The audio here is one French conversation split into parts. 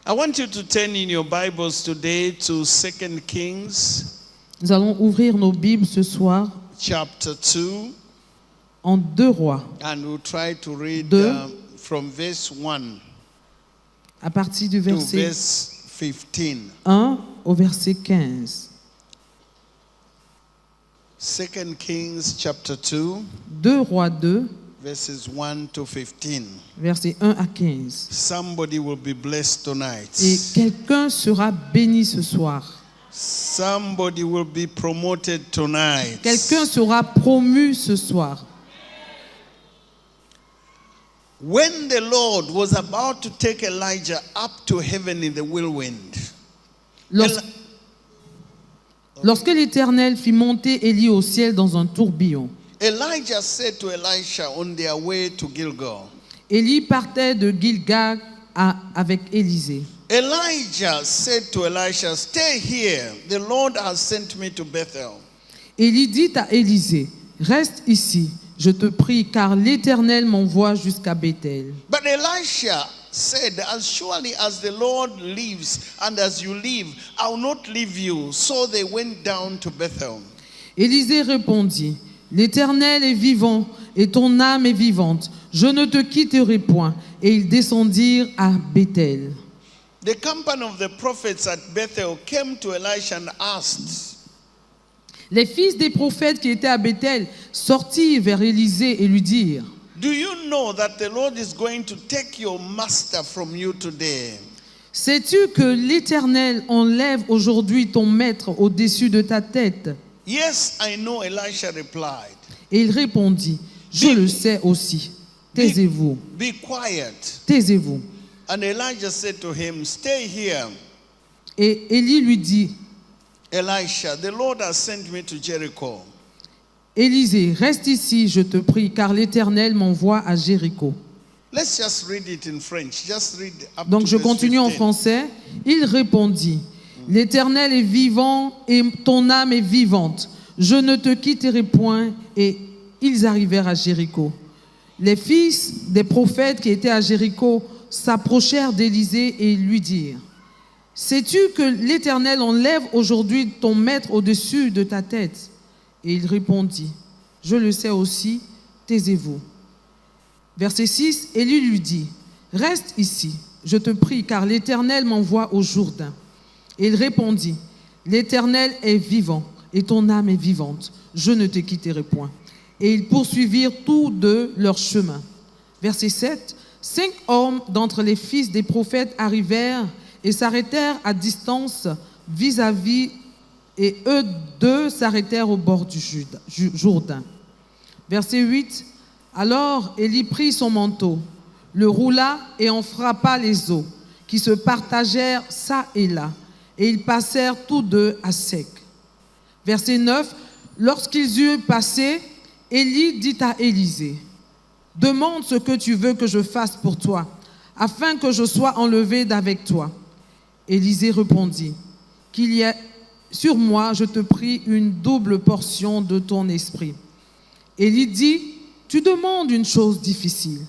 I want you to turn in your Bibles today to 2 Kings, Nous allons ouvrir nos Bibles ce soir chapter 2, en 2 Rois, and we'll try to read Deux. from verse 1 à partir du to verset verse 15. 1 au verset 15. 2 Kings chapter 2, 2 Rois 2, verses 1 to 15. versets 1 à 15. Somebody will be blessed tonight. Et quelqu'un sera béni ce soir. Somebody will be promoted tonight. Quelqu'un sera promu ce soir. When the Lord was about to take Elijah up to heaven in the whirlwind, Lorsque l'Éternel fit monter Élie au ciel dans un tourbillon, Elijah said to Elisha on their way to Gilgal, Élie partait de Gilgal avec Élisée. Elijah said to Elisha, stay here. The Lord has sent me to Bethel. Élie dit à Élisée, reste ici, je te prie, car l'Éternel m'envoie jusqu'à Bethel. But Elisha said, as surely as the Lord lives and as you live, I will not leave you. So they went down to Bethel. Élisée répondit, l'Éternel est vivant et ton âme est vivante, je ne te quitterai point. Et ils descendirent à Bethel. The company of the prophets at Bethel came to Elisha and asked, Les fils des prophètes qui étaient à Bethel sortirent vers Élisée et lui dirent, do you know that the Lord is going to take your master from you today? sais-tu que l'Éternel enlève aujourd'hui ton maître au-dessus de ta tête? Yes, I know, Elisha replied. Et il répondit, je le sais aussi. Taisez-vous, Be quiet. taisez-vous. And Elijah said to him, stay here. Et Élie lui dit, Elisha, the Lord has sent me to Jericho. Élisée, reste ici, je te prie, car l'Éternel m'envoie à Jéricho. Let's just read it in French. Just read up Donc to je verse continue en 15. français. Il répondit, l'Éternel est vivant et ton âme est vivante. Je ne te quitterai point. Et ils arrivèrent à Jéricho. Les fils des prophètes qui étaient à Jéricho s'approchèrent d'Élisée et lui dirent, sais-tu que l'Éternel enlève aujourd'hui ton maître au-dessus de ta tête? Et il répondit, je le sais aussi, taisez-vous. Verset 6, Élie lui dit, reste ici, je te prie, car l'Éternel m'envoie au Jourdain. Et il répondit, l'Éternel est vivant et ton âme est vivante, je ne te quitterai point. Et ils poursuivirent tous deux leur chemin. Verset 7, 5 hommes d'entre les fils des prophètes arrivèrent et s'arrêtèrent à distance vis-à-vis, et eux deux s'arrêtèrent au bord du Jourdain. Verset 8, alors Élie prit son manteau, le roula et en frappa les eaux, qui se partagèrent çà et là, et ils passèrent tous deux à sec. Verset 9, lorsqu'ils eurent passé, Élie dit à Élisée, demande ce que tu veux que je fasse pour toi, afin que je sois enlevé d'avec toi. Élisée répondit, qu'il y ait sur moi, je te prie, une double portion de ton esprit. Élie dit, tu demandes une chose difficile,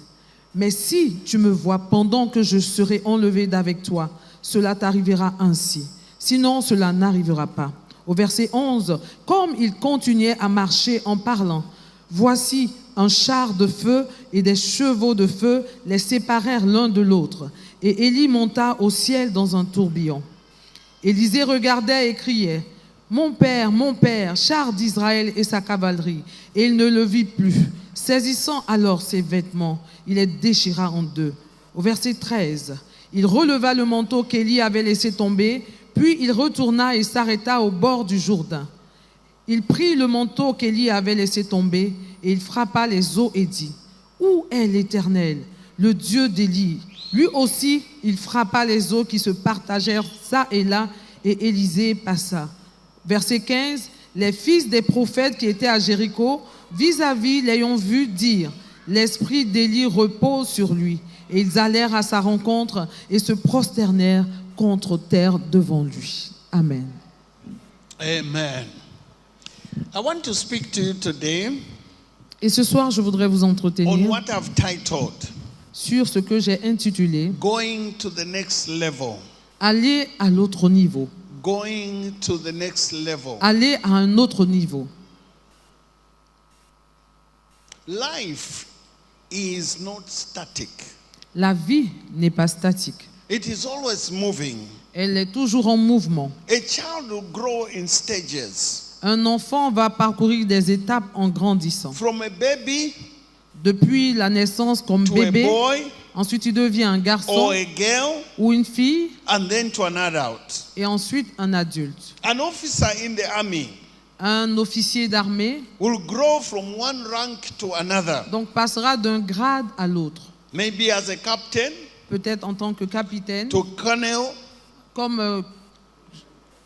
mais si tu me vois pendant que je serai enlevé d'avec toi, cela t'arrivera ainsi. Sinon, cela n'arrivera pas. Au verset 11, comme il continuait à marcher en parlant, voici un char de feu et des chevaux de feu les séparèrent l'un de l'autre. Et Élie monta au ciel dans un tourbillon. Élisée regardait et criait, mon père, char d'Israël et sa cavalerie. Et il ne le vit plus. Saisissant alors ses vêtements, il les déchira en deux. Au verset 13, il releva le manteau qu'Élie avait laissé tomber, puis il retourna et s'arrêta au bord du Jourdain. Il prit le manteau qu'Élie avait laissé tomber et il frappa les eaux et dit, où est l'Éternel, le Dieu d'Élie? Lui aussi, il frappa les eaux qui se partagèrent çà et là, et Élisée passa. Verset 15, les fils des prophètes qui étaient à Jéricho, vis-à-vis, l'ayant vu dire, l'esprit d'Élie repose sur lui. Et ils allèrent à sa rencontre et se prosternèrent contre terre devant lui. Amen. Amen. I want to speak to you today Et ce soir, je voudrais vous on entretenir what I've titled sur ce que j'ai intitulé Going to the next level. Aller à l'autre niveau. Going to the next level. Aller à un autre niveau. Life is not static. La vie n'est pas statique. It is always moving. Elle est toujours en mouvement. A child will grow in stages. Un enfant va parcourir des étapes en grandissant. From a baby Depuis la naissance comme to bébé, a boy ensuite il devient un or garçon a girl ou une fille and then to an adult. et ensuite un adulte. An officer in the army Un officier d'armée will grow from one rank to another. donc passera d'un grade à l'autre. Maybe as a captain Peut-être en tant que capitaine, to colonel comme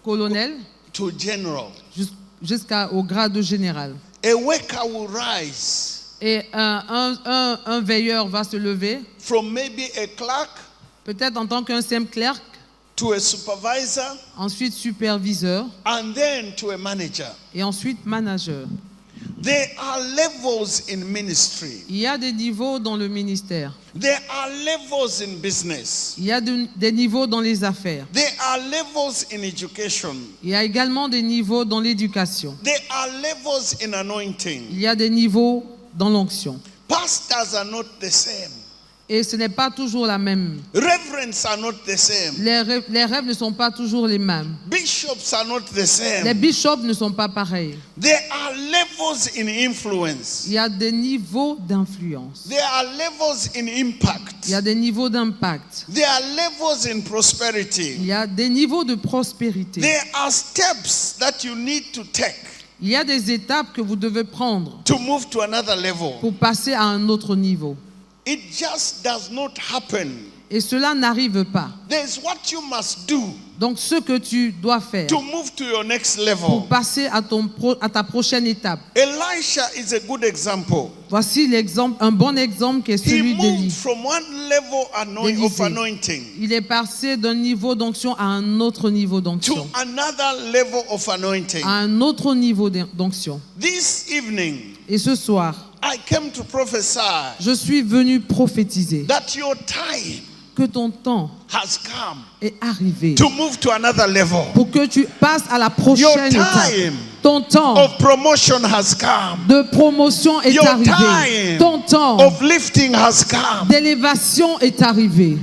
colonel, to general. jusqu'au grade de général. A worker will rise Et un veilleur va se lever, from maybe a clerk peut-être en tant qu'un simple clerc, to a supervisor ensuite superviseur and then to a manager. et ensuite manager. There are levels in ministry. Il y a des niveaux dans le ministère. There are levels in business. Il y a des niveaux dans les affaires. There are levels in education. Il y a également des niveaux dans l'éducation. There are levels in anointing. Il y a des niveaux dans l'onction. Pastors are not the same. Et ce n'est pas toujours la même. Reverends are not the same. Les rêves ne sont pas toujours les mêmes. Bishops are not the Les same. bishops ne sont pas pareils. There are levels in influence. Il y a des niveaux d'influence. There are levels in impact. Il y a des niveaux d'impact. There are levels in prosperity. Il y a des niveaux de prospérité. There are steps that you need to take Il y a des étapes que vous devez prendre to move to another level. pour passer à un autre niveau. It just does not happen. Et cela n'arrive pas. There's what you must do Donc ce que tu dois faire to move to your next pour level. passer à ta prochaine étape. Elisha is a good example. Voici l'exemple, un bon exemple qui est He celui moved d'Élie. from one level of D'Élisée. anointing Il est passé d'un niveau d'onction à un autre niveau to d'onction. another level of anointing. À un autre niveau d'onction. This evening, Et ce soir, I came to prophesy je suis venu prophétiser that your time que ton temps has come est arrivé to move to another level. pour que tu passes à la Your prochaine étape. time Ton temps of promotion has come. de promotion est Your arrivé. time Ton temps of lifting has come. d'élévation est arrivé.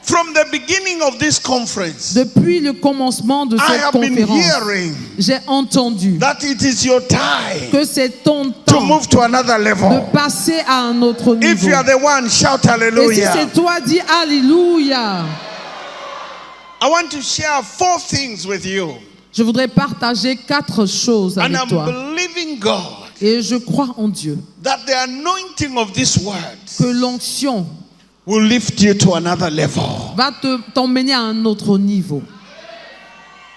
From the beginning of this conference, Depuis le commencement de I cette have been conférence, hearing j'ai entendu that it is your time que c'est ton to temps move to another de level. passer à un autre If niveau. you are the one, shout Et si hallelujah. c'est toi, dis Alléluia. I want to share 4 things with you. Je voudrais partager 4 choses And avec I'm toi. believing God Et je crois en Dieu that the anointing of this word que l'onction will lift you to another level. va t'emmener à un autre niveau.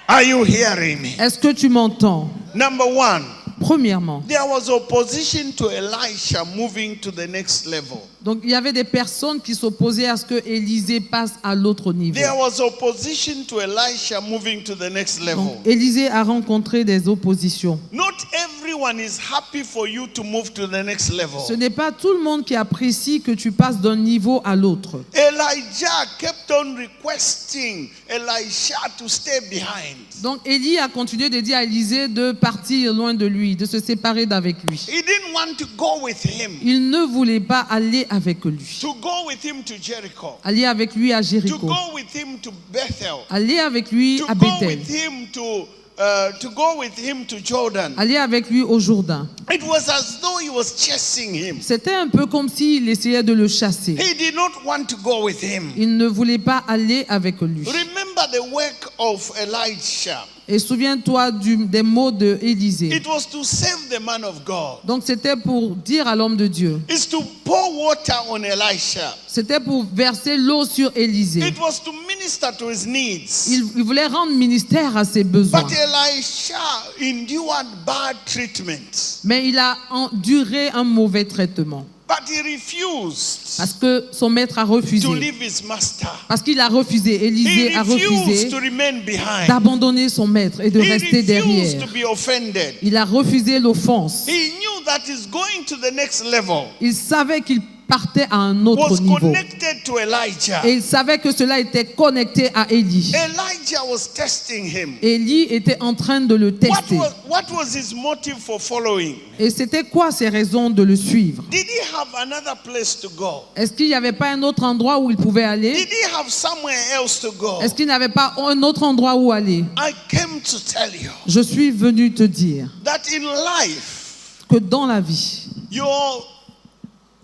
Are you hearing me? Est-ce que tu m'entends? Number 1, Premièrement, there was opposition to Elisha moving to the next level. donc il y avait des personnes qui s'opposaient à ce que Élisée passe à l'autre niveau. There was opposition to Elisha moving to the next Donc level. Élisée a rencontré des oppositions. Not everyone is happy for you to move to the next level. Ce n'est pas tout le monde qui apprécie que tu passes d'un niveau à l'autre. Elijah kept on requesting Elisha to stay behind. Donc Élie a continué de dire à Élisée de partir loin de lui, de se séparer d'avec lui. He didn't want to go with him, Il ne voulait pas aller avec lui. to go with him to Jericho, Aller avec lui à to Jéricho. go with him to Bethel, Aller avec lui to à go Bethel. with him to go with him to Jordan. Aller avec lui au Jourdain. It was as though he was chasing him. C'était un peu comme s'il essayait de le chasser. He did not want to go with him. Il ne voulait pas aller avec lui. Remember the work of Elisha. Et souviens-toi des mots de Élisée. It was to save the man of God. Donc c'était pour dire à l'homme de Dieu. It's to pour water on Elisha. C'était pour verser l'eau sur Élisée. It was to minister to his needs. Il voulait rendre ministère à ses besoins. But Elisha endured bad treatment. Mais il a enduré un mauvais traitement. But he refused Parce que son maître a to refusé. leave his master. Parce qu'il a refusé. He Élisée a refused refusé to remain behind. d'abandonner son maître et de He rester refused derrière. to be offended. Il a refusé l'offense. He knew that he's going to the next level. Il savait qu'il partait à un autre was niveau. connected to Elijah. Et il savait que cela était connecté à Élie. Elijah was testing him. Élie était en train de le tester. What was his motive for following? Et c'était quoi ses raisons de le suivre? Did he have another place to go? Est-ce qu'il n'y avait pas un autre endroit où il pouvait aller? Did he have somewhere else to go? Est-ce qu'il n'avait pas un autre endroit où aller? I came to tell you Je suis venu te dire that in life, que dans la vie, your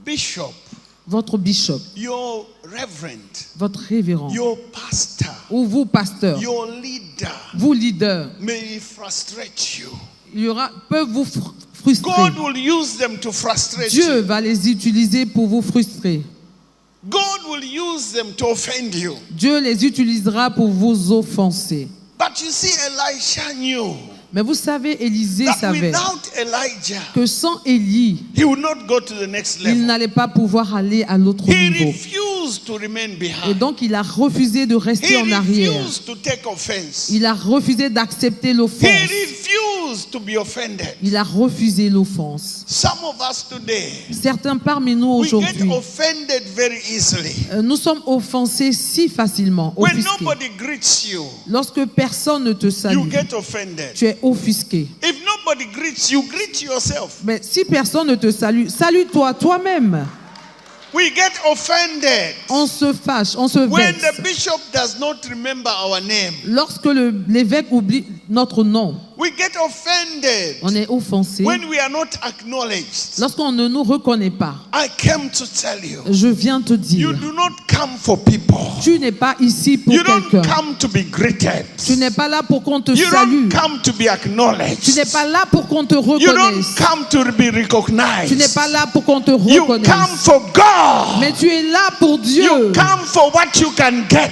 bishop, votre bishop, your reverend, votre révérend, your pastor, ou vous, pasteur, your leader vous, leader, may frustrate you. peuvent vous frustrer. God will use them to frustrate Dieu you. va les utiliser pour vous frustrer. God will use them to offend you. Dieu les utilisera pour vous offenser. But you see, Elisha knew Mais vous savez, Élisée that savait without Elijah, que sans Élie, he would not go to the next il level. n'allait pas pouvoir aller à l'autre He niveau. refused to remain Et behind. donc, il a refusé de He rester en arrière. refused to take offense. Il a refusé d'accepter He l'offense. refused to be offended. Il a refusé l'offense. Some of us today, Certains parmi nous we get aujourd'hui, offended very easily. nous sommes offensés si facilement, When offusqués. nobody greets you, Lorsque personne ne te you salue, get offended. tu es offusqué. If nobody greets you, greet yourself. Mais si personne ne te salue, salue-toi toi-même. We get offended On se fâche, on se when vexe. the bishop does not remember our name. Lorsque l'évêque oublie notre nom, We get offended on est offensé. when we are not acknowledged. Lorsqu'on ne nous reconnaît pas, I came to tell you, je viens te you dire, do not come for people. tu n'es pas ici pour You don't quelqu'un. come to be greeted. Tu n'es pas là pour qu'on te You salue. don't come to be acknowledged. Tu n'es pas là pour qu'on te You don't reconnaisse. come to be recognized. Tu n'es pas là pour qu'on te You come reconnaisse. for God. Mais tu es là pour Dieu. You come for what you can get.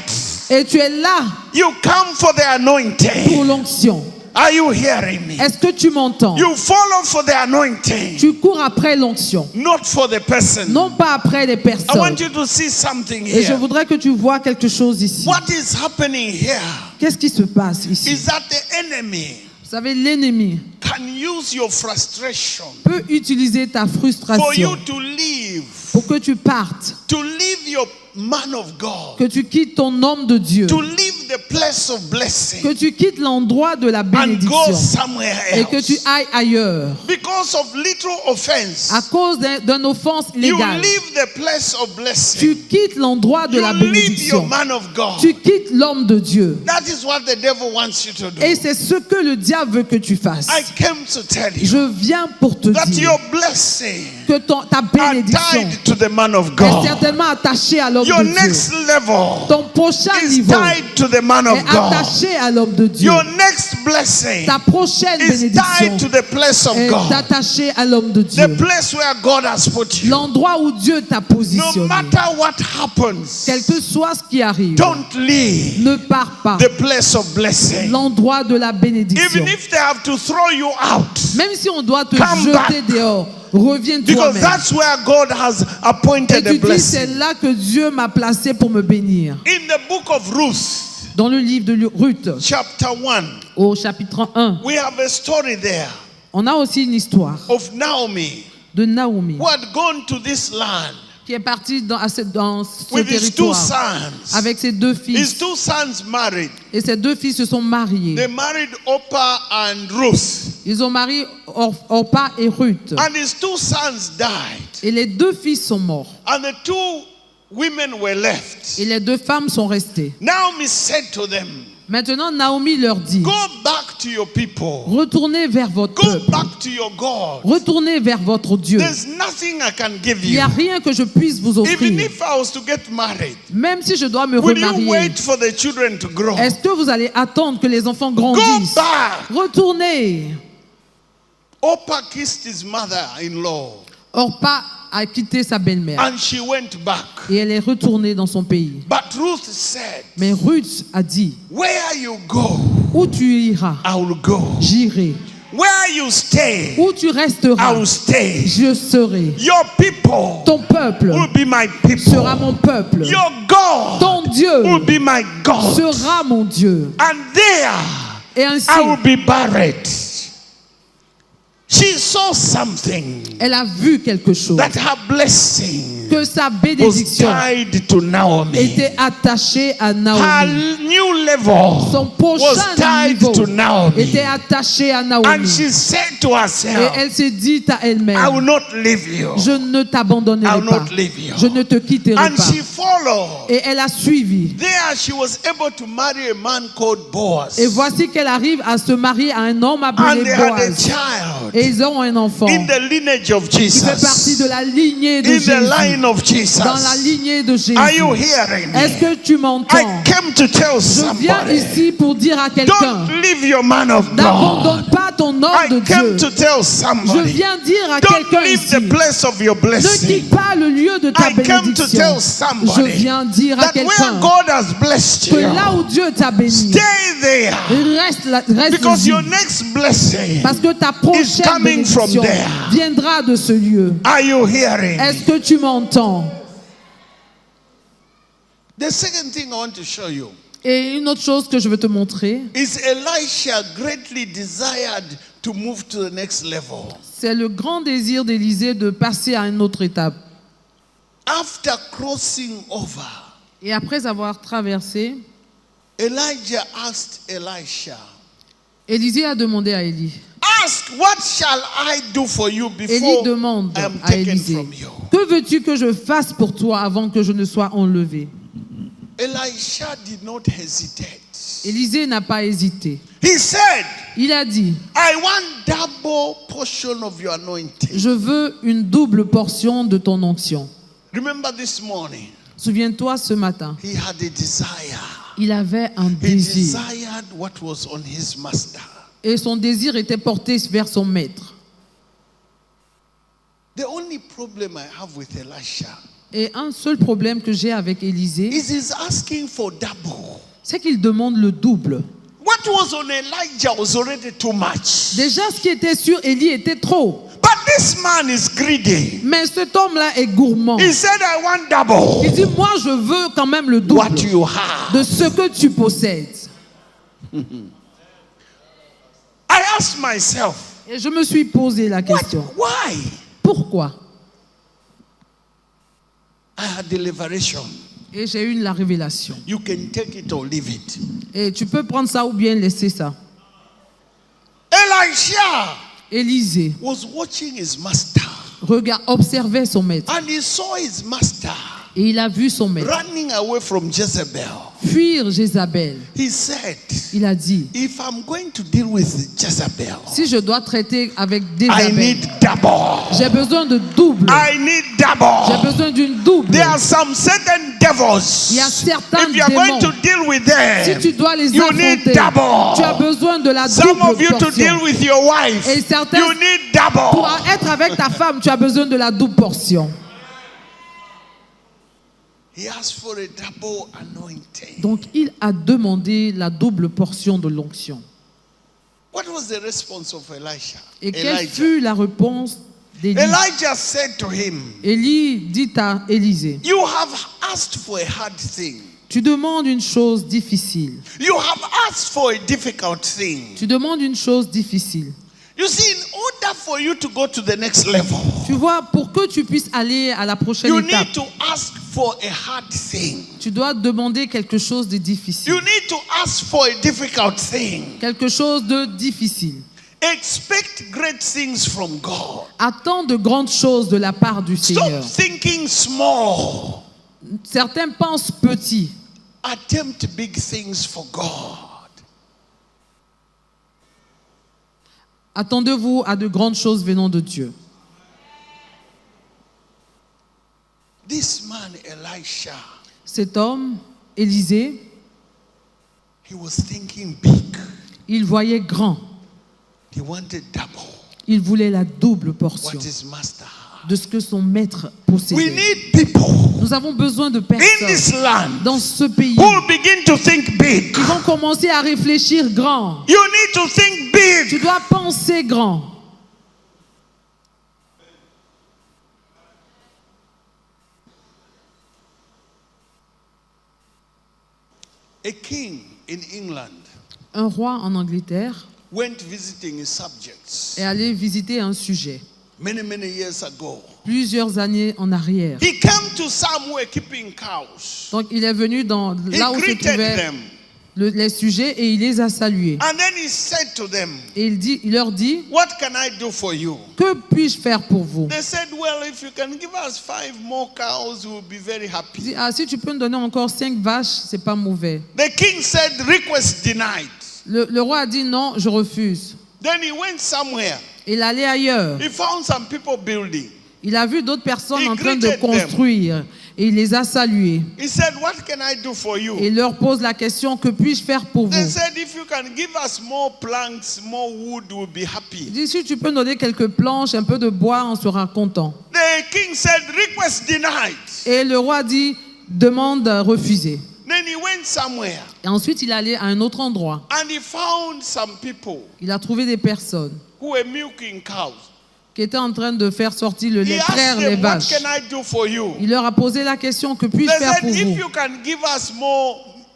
Et tu es là You come for the pour anointing. l'onction. Are you hearing me? Est-ce que tu m'entends? You follow for the anointing, Tu cours après l'onction, not for the person. non pas après les I personnes. want you to see something Et je here. voudrais que tu vois quelque chose ici. What is happening here Qu'est-ce qui se passe ici? is that the enemy Vous savez, l'ennemi can use your frustration peut utiliser ta for you frustration to leave, pour que tu partes, to leave your man of God, que tu quittes ton homme de Dieu, to leave the place of que blessing tu quittes l'endroit de la and go bénédiction somewhere et que tu else. ailles ailleurs. Because of little offense, À cause d'une offense you légale, leave the place of blessing. tu quittes l'endroit de You la leave your bénédiction. man of God. Tu quittes l'homme de Dieu. That is what the devil wants you to do. Et c'est ce que le diable veut que tu fasses. I came to tell you Je viens pour te that dire your blessing que ta are bénédiction tied to the man of est God. certainement attachée à l'homme Your de next Dieu. level Ton prochain is niveau tied to the man est of God. attaché à l'homme de Dieu. Your next blessing Ta prochaine is bénédiction tied to the place of est God. attachée à l'homme de The Dieu. place where God has put you. L'endroit où Dieu t'a No positionné. matter what happens, Quel que soit ce qui arrive, don't leave ne pars pas. the place of blessing. L'endroit de la bénédiction. Even if they have to throw you out, Même si on doit te Come jeter dehors, reviens because toi-même. that's where God has Et appointed a tu dis, c'est blessing. là que Dieu m'a placé pour me bénir. In the book of Ruth, Dans le livre de Ruth, chapter 1, au chapitre 1, we have a story there on a aussi une histoire of Naomi, de Naomi who had gone to this land qui est partie dans ce with his two territoire sons. avec ses deux His fils. two sons married. Et ces deux fils se sont mariés. They married Oprah and Ruth. Ils ont marié Orpa et Ruth. And his two sons died. Et les deux fils sont morts. And the two women were left. Et les deux femmes sont restées. Naomi said to them, Maintenant, Naomi leur dit, go back to your people. retournez vers votre Go peuple. back to your God. Retournez vers votre Dieu. There's nothing I can give Il n'y you. a rien que je puisse vous Even offrir. if I was to get married, Même si je dois me will you remarier, wait for the children to grow? est-ce que vous allez attendre que les enfants Go grandissent? back. Retournez. Oprah kissed his mother-in-law Orpa a quitté sa belle-mère and she went back. et elle est retournée dans son pays. But Ruth said, Mais Ruth a dit, where you go, où tu iras, I will go. j'irai. Where you stay, Où tu I resteras, will stay. je serai. Your people Ton peuple will be my sera people. mon peuple. Your God Ton Dieu will be my God. sera mon Dieu. And there Et ainsi, I will be buried. She saw something elle a vu quelque chose. that her blessing que sa was bénédiction tied to Naomi. était attachée à Her Naomi. new level Son was prochain tied niveau to Naomi. était attaché à And Naomi. she said to Et herself, elle s'est dit à I will elle-même, not leave you. je ne I t'abandonnerai will pas. not leave you. Je ne te quitterai And pas. she followed. Et elle a suivi. There she was able to marry a man called Boaz. Et voici qu'elle arrive à se marier à un homme And appelé they had a Boaz. child Et ils ont un enfant in the lineage of qui fait partie Jesus. de la lignée de In the Jésus. line of Dans la Jesus. lignée de Jésus. Are you hearing Est-ce me? que tu m'entends? I came to tell Je viens somebody. ici pour dire à quelqu'un, Don't leave your man of n'abandonne God. pas ton homme de I came Dieu. to tell Je somebody. viens dire à Don't quelqu'un leave ici, the place of your ne blessing. quitte pas le lieu de ta I came to bénédiction. tell Je somebody viens dire à that where quelqu'un God has blessed que you, là où Dieu t'a béni, stay there. reste Because your ici. next blessing Parce que ta is prochaine coming from bénédiction there. viendra de ce lieu. Are you hearing? Est-ce que tu m'entends? The second thing I want to show you Et une autre chose que je veux te montrer, is Elisha greatly desired to move to the next level. c'est le grand désir d'Élisée de passer à une autre étape. After crossing over, Et après avoir traversé, Elijah asked Elisha, Élisée a demandé à Élie. ask, what shall I do for you Élie before demande I am à taken Élisée, from you? que veux-tu que je fasse pour toi avant que je ne sois enlevé? Elisha did not hesitate. Élisée n'a pas hésité. He said, Il a dit, I want double portion of your anointing. je veux une double portion de ton onction. Remember this morning, Souviens-toi ce matin, he had a desire. il avait un He désir. desired what was on his master. Et son désir était porté vers son maître. The only problem I have with Elisha Et un seul problème que j'ai avec Élisée, is he's asking for double. c'est qu'il demande le double. What was on Elijah was already too much. Déjà, ce qui était sur Élie était trop. But this man is greedy. Mais cet homme-là est gourmand. He said, I want Il double. dit, moi, je veux quand même le double What you have. de ce que tu possèdes. I asked myself, Et je me suis posé la what? question. Why? Pourquoi? I had deliberation. Et j'ai eu la révélation. You can take it or leave it. Et tu peux prendre ça ou bien laisser ça. Elisha Élisée was watching his master. observait son maître. And he saw his master Et il a vu son maître running away from Jezebel. fuir Jézabel. He said, Il a dit, if I'm going to deal with Jezebel, si je dois traiter avec I Jézabel, need double. j'ai besoin de double. I need J'ai double. besoin d'une double. There are some certain devils. Il y a certains If you are going démons. to deal with Si them, tu dois les you need affronter, double. tu as besoin de la Some of double you to portion. deal with your wife, Et certains, you need pour double. être avec ta femme, tu as besoin de la double portion. He asked for a double anointing. Donc, il a demandé la double portion de l'onction. What was the response of Elisha? Et quelle Elijah. fut la réponse d'Élie? Elijah said to him, Élie dit à Élisée, you have asked for a hard thing. tu demandes une chose difficile. You have asked for a difficult thing. Tu demandes une chose difficile. You see, in order for you to go to the next level, Tu vois, pour que tu puisses aller à la prochaine you étape, need to ask for a hard thing. tu dois demander quelque chose de difficile. You need to ask for a difficult thing. Quelque chose de difficile. Expect great things from God. Attends de grandes choses de la part du Stop Seigneur. thinking small. Certains pensent petit. Attempt big things for God. Attendez-vous à de grandes choses venant de Dieu. This man, Elisha, Cet homme, Élisée, he was thinking big. il voyait grand. He wanted double Il voulait la double portion what his master had. de ce que son maître We possédait. need people Nous avons besoin de in this personnes land dans ce pays who will begin to think big. qui vont commencer à réfléchir grand. You need to think big. Tu dois penser grand. A king in England Un roi en Angleterre went visiting his subjects est allé visiter un sujet many years ago. plusieurs années en arrière. He came to some who were keeping cows. Donc il est venu dans He là où se greeted trouvaient them. les sujets et il les a salués. And then he said to them, Et il leur dit, what can I do for you? que puis-je faire pour vous? They said, well, if you can give us 5 more cows, we'll be very Il happy. dit, ah, si tu peux nous donner encore 5 vaches, c'est pas mauvais. The king said, request denied. Le roi a dit non, je refuse. Then he went somewhere. Il allait ailleurs. He found some people building. Il a vu d'autres personnes He en train de greeted them. construire et il les a salués. He said, what can I do for you? Et il leur pose la question, que puis-je faire pour They vous? said, if you can give us more planks, more wood, we'll be Il happy. dit, si tu peux nous donner quelques planches, un peu de bois, on sera content. The king said, request denied. Et le roi dit, demande refusée. Then he went somewhere Et ensuite, il allait à un autre endroit. and he found some people Il a trouvé des personnes who were milking cows. qui étaient en train de faire sortir He traire asked les them, what vaches. can I do for you? Il leur a posé la question, que puis-je They faire said, pour if vous? you can give us more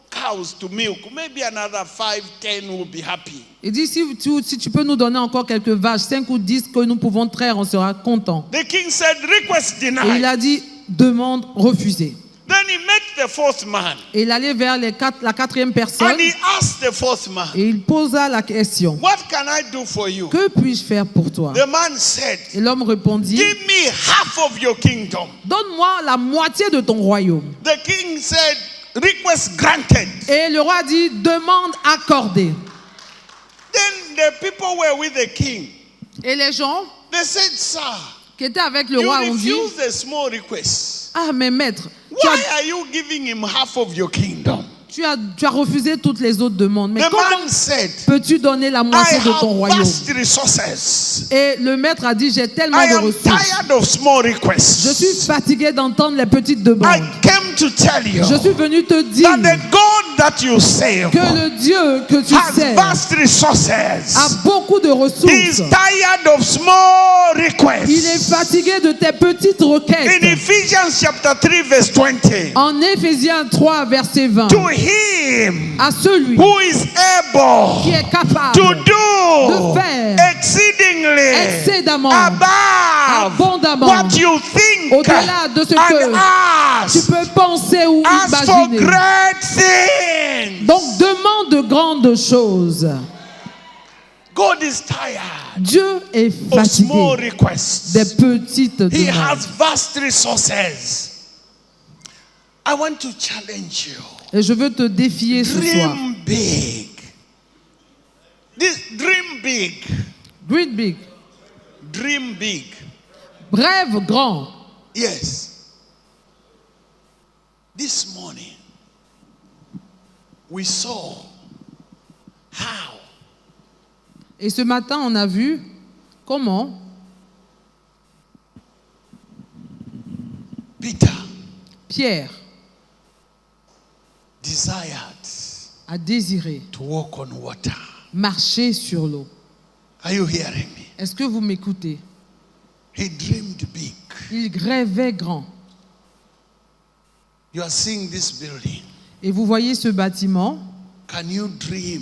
cows to milk, maybe another 5, 10 will be happy. Il dit, si tu peux nous donner encore quelques vaches, 5 ou 10 que nous pouvons traire, on sera content. The king said, request Et il denied. a dit, demande refusée. Then he met the fourth man Et il allait vers la quatrième personne and he asked the fourth man, et il posa la question, what can I do for you? que puis-je faire pour toi? The man said, Et l'homme répondit, give me half of your kingdom. donne-moi la moitié de ton royaume. The king said, request granted. Et le roi dit, demande accordée. Then the people were with the king. Et les gens They said, sir, qui étaient avec le you roi ont dit, refused a small request. ah mais maître, Why are you giving him half of your kingdom? tu as refusé toutes les autres demandes. Mais The comment man said, peux-tu donner la I moitié de ton have royaume? vast resources. Et le maître a dit, j'ai tellement I de am ressources. tired of small Je requests. suis fatigué d'entendre les petites I demandes. came to tell you Je suis venu te dire that the God that you serve que le Dieu que tu has sers vast a resources. beaucoup de He ressources. is tired of small Il est requests. fatigué de tes petites In requêtes. Ephesians chapter 3 verse 20, En Éphésiens 3, verset 20, to him à celui who is qui able est capable to do de faire exceedingly excédemment, above abondamment, what you think au-delà de ce and que tu ask. peux penser ou Ask for imaginer. great things. Donc demande de grandes choses. God is tired Dieu est of small fatigué requests. des petites He demandes. has vast resources. I want to challenge you. Et je veux te défier ce soir. Dream big. Dream big. Dream big. Dream big. Rêve grand. Yes. This morning, we saw how Et ce matin, on a vu comment Peter Pierre desired a désiré to walk on water. marcher sur l'eau. Are you hearing me? Est-ce que vous m'écoutez? He dreamed big. Il rêvait grand. You are seeing this building. Et vous voyez ce bâtiment. Can you dream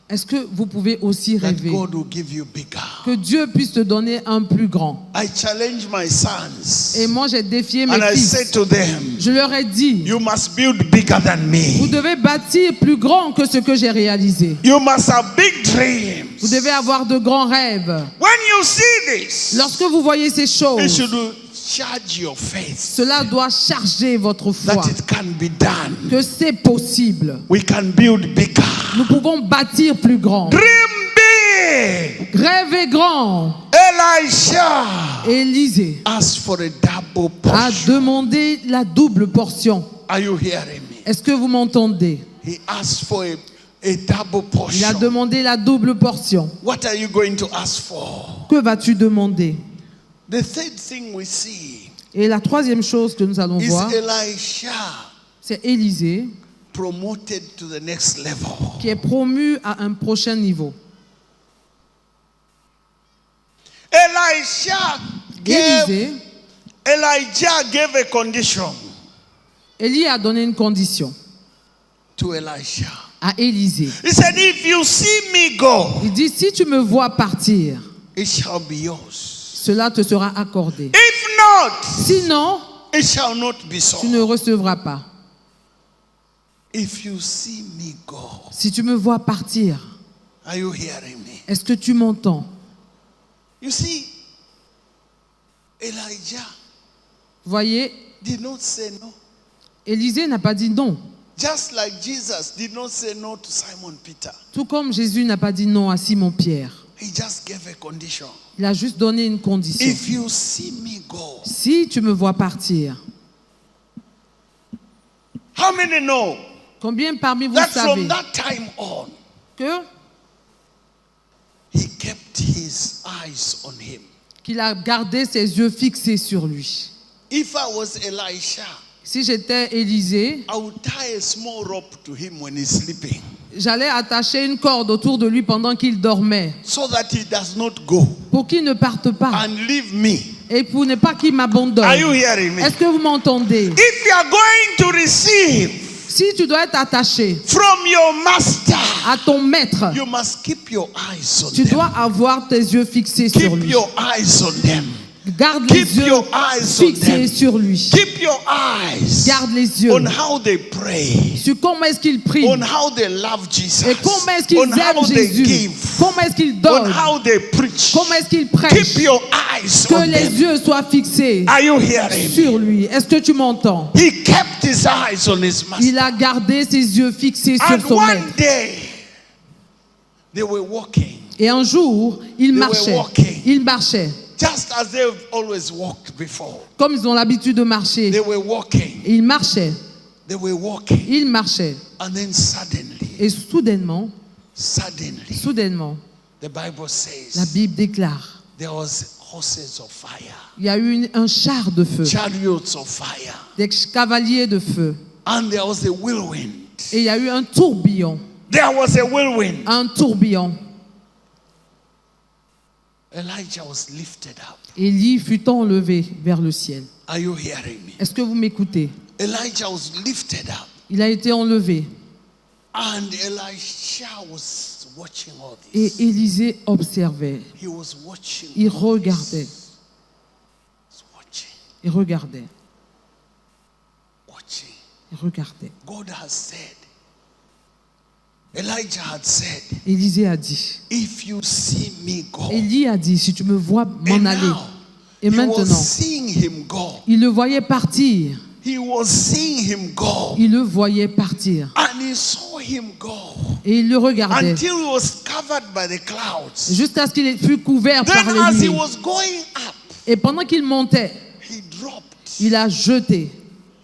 Est-ce que vous pouvez aussi that rêver God will give you bigger? que Dieu puisse te donner un plus grand? I challenge my sons Et moi, j'ai défié mes and I fils. said to them, Je leur ai dit, you must build bigger than vous me. devez bâtir plus grand que ce que j'ai réalisé. You must have big dreams. Vous devez avoir de grands rêves. When you see this, Lorsque vous voyez ces it choses, should charge your faith cela doit charger votre foi. that it can be done. Que c'est possible. We can build bigger. Nous pouvons bâtir plus grand. Dream big. Rêvez grand. Elisha Élisée asked for a double a portion. demandé la double portion. Are you hearing me? Est-ce que vous m'entendez? He asked for a double Il a portion. demandé la double portion. What are you going to ask for? Que vas-tu demander? The third thing we see Et la troisième chose que nous allons is voir, Elisha c'est Élisée promoted to the next level. qui est promu à un prochain niveau. Elijah gave a condition Élie a donné une condition to Elisha. à Élisée. He said, if you see me go, Il dit, si tu me vois partir, it shall be yours. cela te sera accordé. If not, Sinon, it shall not be so. tu ne recevras pas. If you see me go, Si tu me vois partir, are you hearing me? est-ce que tu m'entends? You see, Elijah Voyez, did not say no. Élisée n'a pas dit non. Just like Jesus did not say no to Simon Peter. Tout comme Jésus n'a pas dit non à Simon-Pierre. He just gave a condition. Il a juste donné une condition. If you see me go, Si tu me vois partir, how many know combien parmi vous that savez from that time on, que he kept his eyes on him? qu'il a gardé ses yeux fixés sur lui? If I was Elisha, Si j'étais Élisée, I would tie a small rope to him when he's sleeping j'allais attacher une corde autour de lui pendant qu'il dormait, so that he does not go pour qu'il ne parte pas and leave me. et pour ne pas qu'il m'abandonne. Are you hearing me? Est-ce que vous m'entendez? If you are going to receive Si tu dois être attaché from your master, à ton maître, you must keep your eyes on tu them. dois avoir tes yeux fixés sur Keep lui. your eyes on them. Garde Keep les yeux your eyes on fixés them. sur lui. Keep your eyes Garde les yeux on how they pray, sur comment est-ce qu'il prie on how they love Jesus, et comment est-ce qu'ils on aiment how they Jésus, give, comment est-ce qu'ils on donnent, how they preach. comment est-ce qu'ils prêchent. Keep your eyes Que on les them. yeux soient fixés Are you hearing me? sur lui. Est-ce que tu m'entends? He kept his eyes on his master. Il a gardé ses yeux fixés And sur son one maître. day, they were walking, Et un jour, il were marchait. walking. Il marchait. just as they've always walked before. Comme ils ont l'habitude de marcher. They were walking, Et il marchait. they were walking, Il marchait. and then suddenly, Et soudainement, the Bible la says Bible déclare, there was horses of fire, il y a eu un char de feu, chariots of fire, des cavaliers de feu. and there was a whirlwind. Et il y a eu un tourbillon. There was a whirlwind. Un tourbillon. Elijah was lifted up. Élie fut enlevé vers le ciel. Are you hearing me? Est-ce que vous m'écoutez? Elijah was lifted up, Il a été enlevé. and Elisha was watching all Et this. Élisée observait. He was watching. Il all this. regardait. Was watching, Il regardait. watching. Il regardait. God has said, Elijah had said, Élisée a dit. if you see me go. Élie a dit, si tu me vois m'en And aller. now, Et he was maintenant, seeing him go. il le voyait partir. He was seeing him go. Il le voyait partir. And he saw him go Et il le regardait. until he was covered by the clouds. Jusqu'à ce qu'il fût couvert Then par as les he nuées. was going up, Et pendant qu'il montait, he dropped il a jeté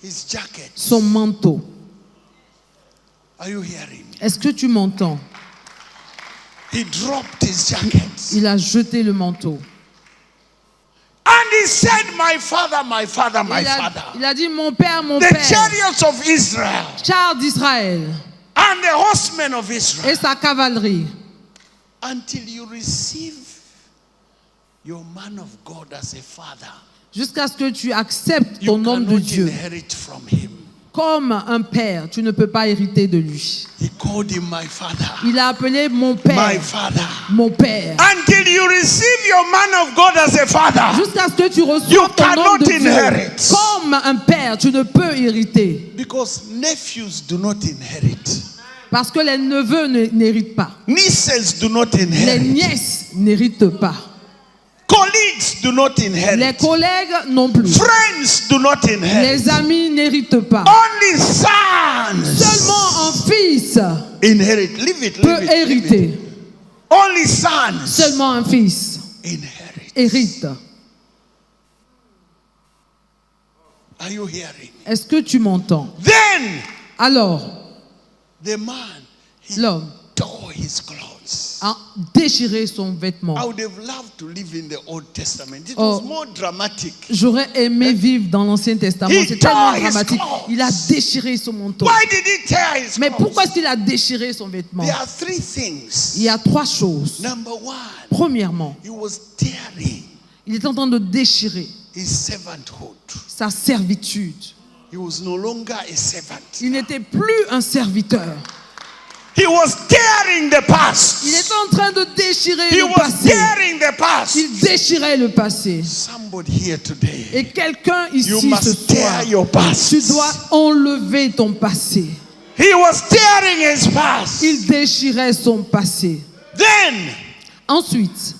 his jacket. son manteau. Are you hearing me? Est-ce que tu m'entends? He dropped his jacket. Il a jeté le manteau. And he said, my father, my father, my father. Il a dit, mon père, mon The père, chariots of Israel char d'Israël and the horsemen of et Israel. sa cavalerie, Until you receive your man of God as a father, jusqu'à ce que tu acceptes you ton homme de cannot Dieu inherit from him. comme un père, tu ne peux pas hériter de lui. He called him my father. Il a appelé mon My père, father. mon père. Until you receive your man of God as a father, Jusqu'à ce que tu You reçoives ton homme cannot de Dieu inherit. comme un père, tu ne peux hériter. because nephews do not inherit, Parce que les neveux n'héritent pas. nieces do not Les inherit, nièces n'héritent pas. colleagues do not Les inherit, collègues non plus. friends do not inherit. Les amis n'héritent pas. Only sons Seulement un fils inherit. Leave it, peut leave it, leave it. hériter. Only sons Seulement un fils inherit. hérite. Are you hearing? Est-ce que tu m'entends? Then Alors, the man, he l'homme tore his clothes. a déchiré son vêtement. I would have loved to live in the Old Testament. It Oh. was more dramatic. J'aurais aimé vivre dans l'Ancien Testament. He C'est tellement tore his dramatique. clothes. Il a déchiré son manteau. Why did he tear his Mais clothes? pourquoi est-ce qu'il a déchiré son vêtement? There are three things. Il y a trois choses. Number one, Premièrement, he was tearing il est en train de déchirer his servanthood. sa servitude. He was no longer a servant. Il n'était plus un serviteur. He was tearing the past. Il était en train de déchirer He le was passé. tearing the past. Il déchirait le passé. Somebody here today, Et quelqu'un you ici ce must tear soir, your past. tu dois enlever ton passé. He was tearing his past. Il déchirait son passé. Then Ensuite,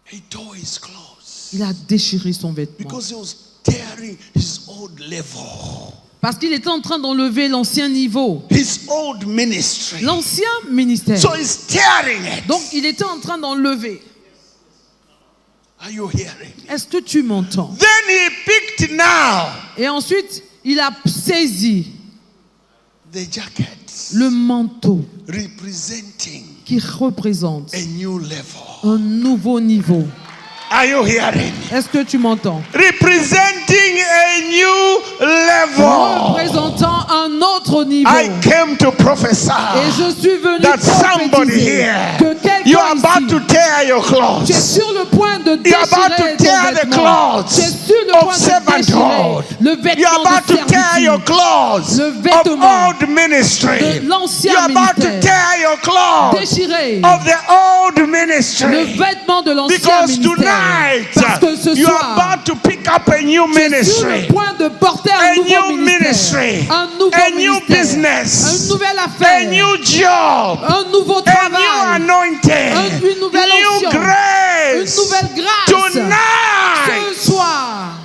he tore his clothes il a déchiré son vêtement. because he was tearing his old level, Parce qu'il était en train d'enlever l'ancien niveau, his old ministry. l'ancien ministère. So he's tearing it. Donc, il était en train d'enlever. Are you hearing me? Est-ce que tu m'entends? Then he picked now Et ensuite, il a saisi the jacket le manteau representing qui représente a new level. un nouveau niveau. Are you hearing me? Est-ce que tu m'entends? Representing a new level. Représentant un autre niveau. I came to prophesy Et je suis venu that somebody prophétiser here, que you quelqu'un are about to ici, tear your tu es clothes. sur le point de You are about déchirer to tear ton the vêtement. Tu es clothes sur le of point de déchirer servanthood. le You are vêtement about de to tear your servitude, clothes le of vêtement old ministry. de l'ancien You are about to ministère. tear your clothes Déchirer of the old le ministry. vêtement de l'ancien Because ministère. tonight Parce que ce you are soir, about to pick up a new tu es sur ministry. le point de porter A un nouveau new ministère, ministry, un nouveau a new ministère, business, une nouvelle a affaire, new job, un nouveau a travail, new anointing, une nouvelle new onction, grace. une nouvelle grâce. Tonight, Ce soir,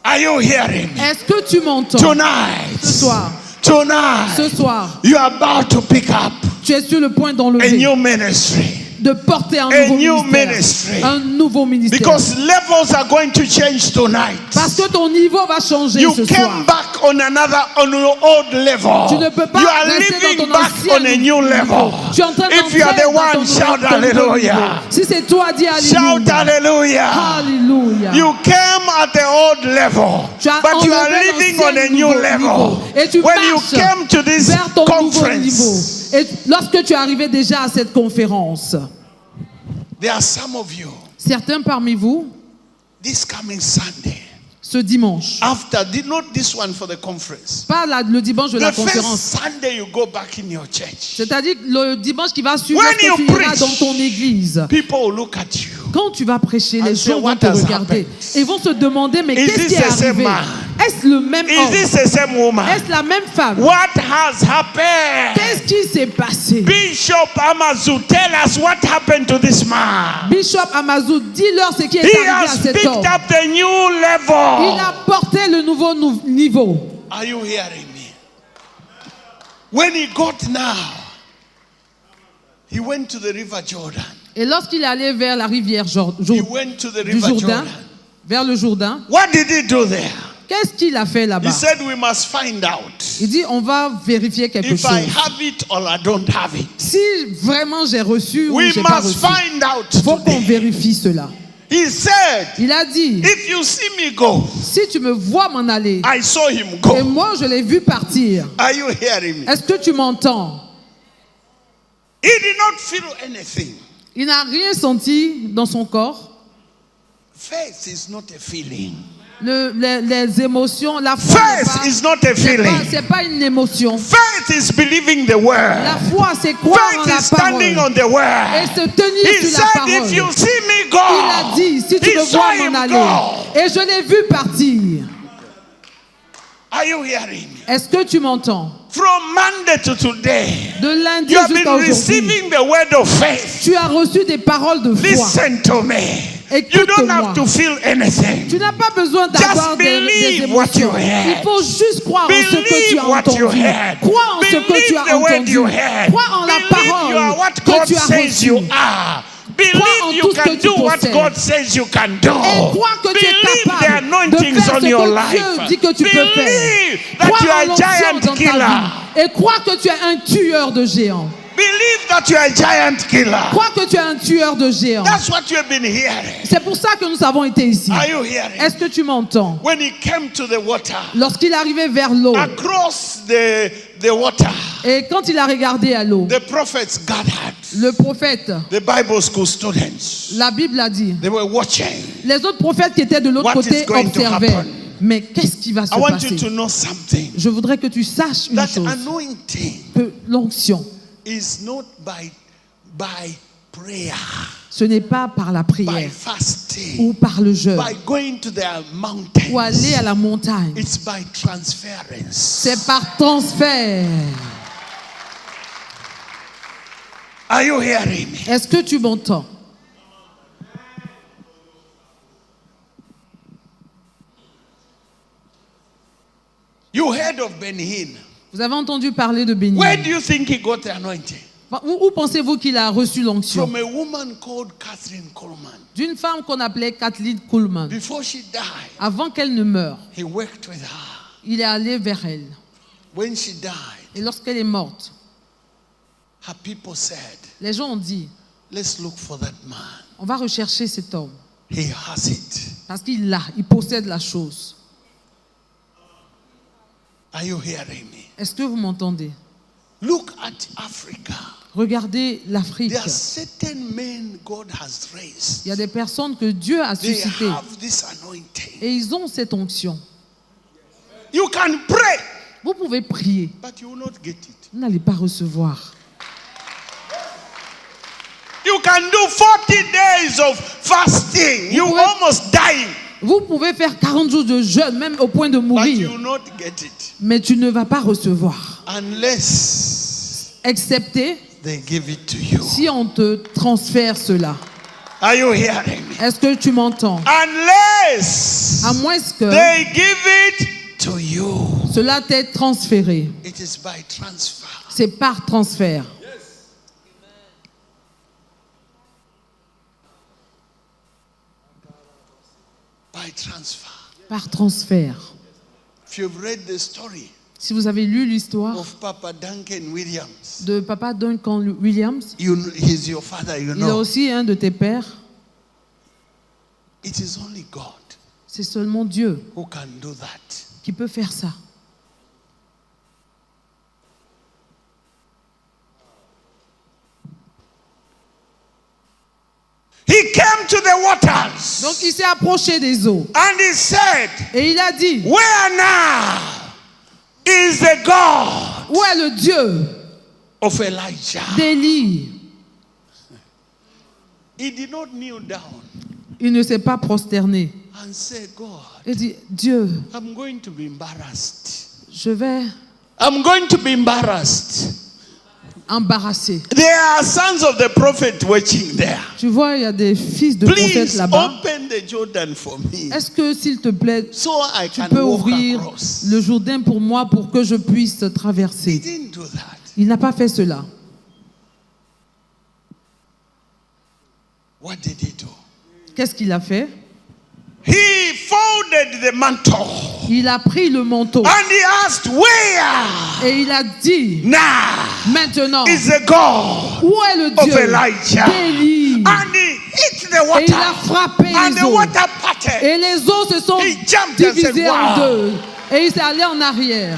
are you hearing me? est-ce que tu m'entends? Tonight, Ce soir, tonight, ce soir, you are about to pick up tu es sur le point a d'enlever, new ministry. de porter un a nouveau new ministère. ministry. Un nouveau ministère. Because levels are going to change tonight. Parce que ton niveau va changer You ce came soir. back on your old level. Tu ne peux pas You are rester dans living ton back ancien on a new niveau. level. Tu es en train If you are d'entrer the dans ton one, shout nouveau niveau. hallelujah. Si c'est toi, dis Shout alléluia. hallelujah. Alléluia. You came at the old level, Tu as but you are enlevé living on a l'ancien new niveau. level. Et tu When you marches came to this vers ton nouveau niveau. conference, Et lorsque tu es arrivé déjà à cette conférence, there are some of you, certains parmi vous, this coming Sunday, ce dimanche, not this one for the conference, pas le dimanche de la the first conférence, Sunday you go back in your church, c'est-à-dire le dimanche qui va suivre, When lorsque you tu iras preach, dans ton église. people will look at you. Quand tu vas prêcher, And les say, gens vont "What te has regarder happened? et vont se demander, mais Is qu'est-ce this qui est the same arrivé? man? Est-ce le même Is homme? this the same woman? Est-ce la même femme? What has happened? Qu'est-ce qui s'est passé? Bishop Amazu, tell us what happened to this man. Bishop Amazou, dis-leur ce qui est He arrivé à has cet picked homme. up the new Il level. a porté le nouveau niveau. Are you hearing me? When he got now, he went to the river Jordan. Et lorsqu'il allait vers la rivière He went to the du river Jourdain, Jordan. vers le Jourdain, What did he do there? qu'est-ce qu'il a fait He là-bas? said, we must find out Il dit, on va vérifier quelque if chose. I have it or I don't have it. Si vraiment j'ai reçu ou We j'ai pas must reçu, find out il faut qu'on today. vérifie cela. He said, Il a dit, if you see me go, si tu me vois m'en aller, I saw him et go. moi je l'ai vu partir, Are you hearing me? est-ce que tu m'entends? He did not feel anything. Il n'a rien senti dans son corps. Faith is not a feeling. Les émotions, la foi Faith is not a feeling. c'est pas une émotion. Faith is believing the word. La foi, c'est croire en Faith la is standing parole on the et word. se tenir He sur la said, parole. if you see me go, Il a dit, si tu he me saw vois him m'en aller, go. et je l'ai vu partir. Are you hearing me? Est-ce que tu m'entends? From Monday to today, De lundi you have jusqu'à been aujourd'hui, receiving the word of faith. tu as reçu des paroles de foi. Listen to me. You don't Écoute-moi. have to feel anything. Tu n'as pas besoin d'avoir Just des believe what you émotions. heard. Il faut juste croire en ce que tu Believe as what you entendu. heard. Crois en ce que tu Believe as the word entendu. you heard. Crois en la Believe you are parole what que God tu as says you reçue. are. en Believe you tout ce can que tu do what possèdes. God says you can do. Et crois que tu es Believe the capable de anointings faire on ce your que life. Dieu dit que tu peux faire. Believe that Crois you are en a l'onction giant dans ta killer. vie. Et crois que tu es un tueur de géants. Believe that you are a giant killer. Crois que tu es un tueur de géants. That's what you have been hearing. C'est pour ça que nous avons été ici. Are you hearing? Est-ce que tu m'entends? When he came to the water, Lorsqu'il arrivait vers l'eau, across the water, et quand il a regardé à l'eau, the prophets gathered. le prophète, The Bible school students, la Bible a dit, they were watching. les autres prophètes qui étaient de l'autre What côté is going to observaient. happen? Mais qu'est-ce qui va se I want passer? you to know something. Je voudrais que tu saches une That chose. anointing Que l'onction, is not by prayer, ce n'est pas par la by prière fasting, ou par le jeûne by going to the ou aller mountains. à la montagne. It's by transference. C'est par transfert. Are you hearing me? Est-ce que tu m'entends? You heard of Benny Hinn. Vous avez entendu parler de Béni. Where do you think he got the anointing? Où pensez-vous qu'il a reçu l'onction? From a woman called Catherine Coleman. D'une femme qu'on appelait Kathleen Kuhlman. Before she died, Avant qu'elle ne meure, he worked with her. il est allé vers elle. When she died, Et lorsqu'elle est morte, her people said, les gens ont dit, let's look for that man. on va rechercher cet homme. He has it. Parce qu'il l'a, il possède la chose. Are you hearing me? Est-ce que vous m'entendez? Look at Africa. Regardez l'Afrique. There are certain men God has raised. Il y a des personnes que Dieu a They suscitées. have this anointing. Et ils ont cette onction. You can pray, Vous pouvez prier. but you will not get it. Vous n'allez pas recevoir. You can do 40 days of fasting. You pouvez- almost dying, Vous pouvez faire 40 jours de jeûne, même au point de but you mourir. will not get it Mais tu ne vas pas recevoir. unless Excepté they give it to you. si on te transfère cela. Are you hearing me? Est-ce que tu m'entends? Unless À moins que they give it to you. cela t'ait transféré. It is by transfer. C'est par transfert. By transfer. Par transfert. If you've read the story Si vous avez lu l'histoire of Papa Duncan Williams, de Papa Duncan Williams, he's your father, you il est know. aussi un de tes pères. It is only God C'est seulement Dieu who can do that. qui peut faire ça. He came to the waters Donc il s'est approché des eaux and he said, et il a dit, where now is the God où est le Dieu of Elijah? d'Élie? He did not kneel down Il ne s'est pas prosterné. and say, God, Il dit, Dieu, I'm going to be embarrassed. I'm going to be embarrassed. embarrassé. There are sons of the prophet watching there. Tu vois, il y a des fils de prophètes Please là-bas. open the Jordan for me Est-ce que, s'il te plaît, so I tu can peux walk ouvrir across? le Jourdain pour moi pour que je puisse He traverser? didn't do that. Il n'a pas fait cela. What did he do? Qu'est-ce qu'il a fait? He folded the mantle Il a pris le manteau and he asked, where et il a dit, now maintenant, is the God où est le of Dieu Elijah? d'Élie? And he hit the Et il a water frappé and les the eaux. water parted. Et les eaux se sont He jumped and said, divisées en wow. deux. Et il s'est allé en arrière.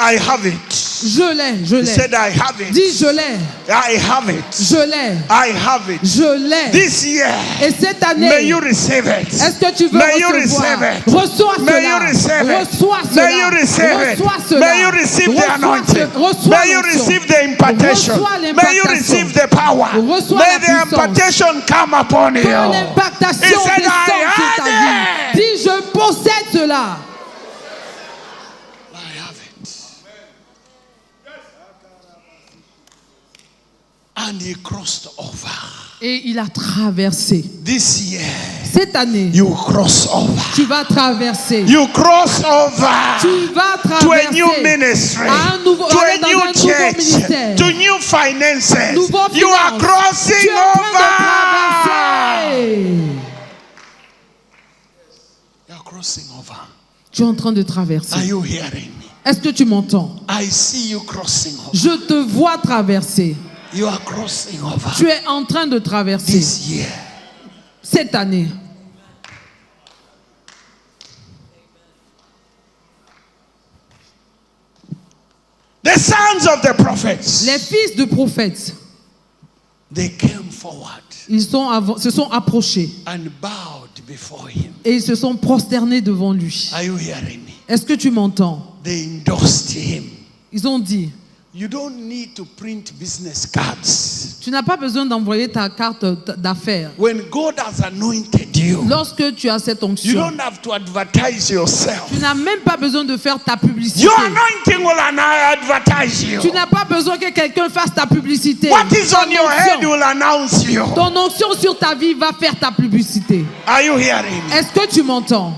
I have it. Je l'ai, je He l'ai. said, I have it. Dis, je l'ai, I have it. je l'ai, I have it. je l'ai. This year, Et cette may année, you receive it. est-ce que tu veux May you recevoir? receive it. Reçois May you cela. receive it. Reçois May you cela. receive it. Reçois cela. May you receive the anointing. Reçois May you l'onction. receive the impartation. Reçois May you l'impactation. receive the power. Reçois May la the puissance. impartation come upon you. Que l'impactation He said, descende I sur ta have vie. it. Dis, je possède cela. I have it. And he crossed over. Et il a traversé. This year, Cette année, you cross over. tu vas traverser. You cross over Tu vas to a new traverser ministry, à un nouveau, to aller a dans new un nouveau church, ministère. to new finances. Nouveau You are finance. crossing Tu es en train over. de traverser. You are crossing over. Tu es en train de Are traverser. you hearing me? Est-ce que tu m'entends? I see you crossing over. Je te vois traverser. You are crossing over. Tu es en train de traverser This year, cette année. the sons of the prophets, Les fils de prophètes, they came forward se sont approchés and bowed before him. Et ils se sont prosternés devant lui. Are you hearing me? Est-ce que tu m'entends? They endorsed him. Ils ont dit, You don't need to print business cards. tu n'as pas besoin d'envoyer ta carte d'affaires. When God has anointed you, Lorsque tu as cette you onction, don't have to advertise yourself. tu n'as même pas besoin de faire ta publicité. Your anointing will advertise you. Tu n'as pas besoin que quelqu'un fasse ta publicité. What is on your head onction, will announce you. ton onction sur ta vie va faire ta publicité. Are you hearing me? Est-ce que tu m'entends?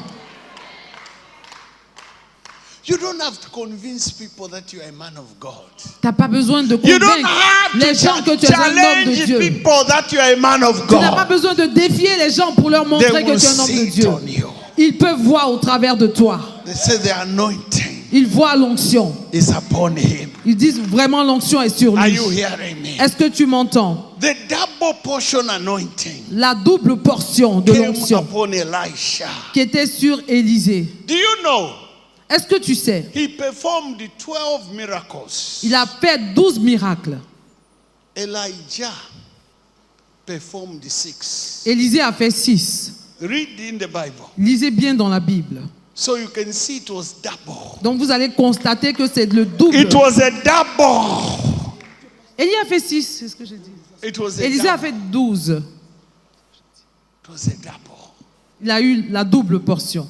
You don't have to convince people that you are a man of God. Tu n'as pas besoin de You don't convaincre have les gens que tu es un homme de challenge Dieu. people that you are a man of Tu n'as pas God. besoin de défier les gens pour leur They montrer que will tu es un homme de see it Dieu. on you. Ils peuvent voir au travers de toi. They say the anointing Ils voient l'onction. is upon him. Ils disent vraiment l'onction est sur Are lui. you hearing me? Est-ce que tu m'entends? The double portion anointing La double portion de came l'onction upon Elisha. qui était sur Élisée. Do you know? Est-ce que tu sais? He performed 12 miracles. Il a fait 12 miracles. Elijah performed 6. Élisée a fait 6. Read in the Bible. Lisez bien dans la Bible. So you can see it was double. Donc vous allez constater que c'est le double. It was a double. Élie a fait 6, c'est ce que j'ai dit. It was a Élisée a double. fait 12. It was a double. Il a eu la double portion.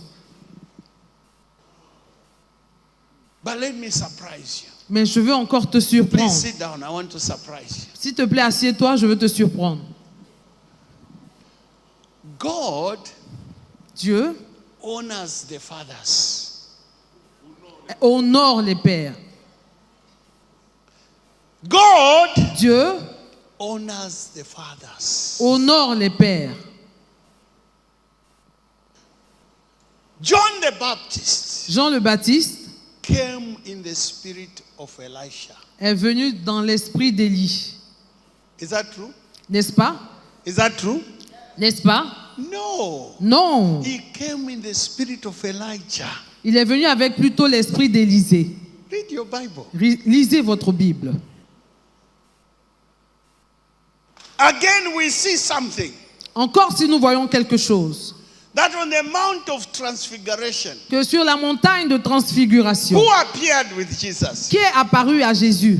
But let me surprise you. Mais je veux encore te Please surprendre. sit down. I want to surprise you. S'il te plaît, assieds-toi, je veux te surprendre. God Dieu honors the fathers. honore les pères. God Dieu honors the fathers. honore les pères. John the Baptist Jean le Baptiste came in the spirit of Elisha. est venu dans l'esprit d'Élie. Is that true? N'est-ce pas? Is that true? N'est-ce pas? No. Non. He came in the spirit of Elijah. Il est venu avec plutôt l'esprit d'Élisée. Read your Bible. Lisez votre Bible. Again, we see something. Encore si nous voyons quelque chose. That on the Mount of Transfiguration, Que sur la montagne de transfiguration, who appeared with Jesus? qui est apparu à Jésus?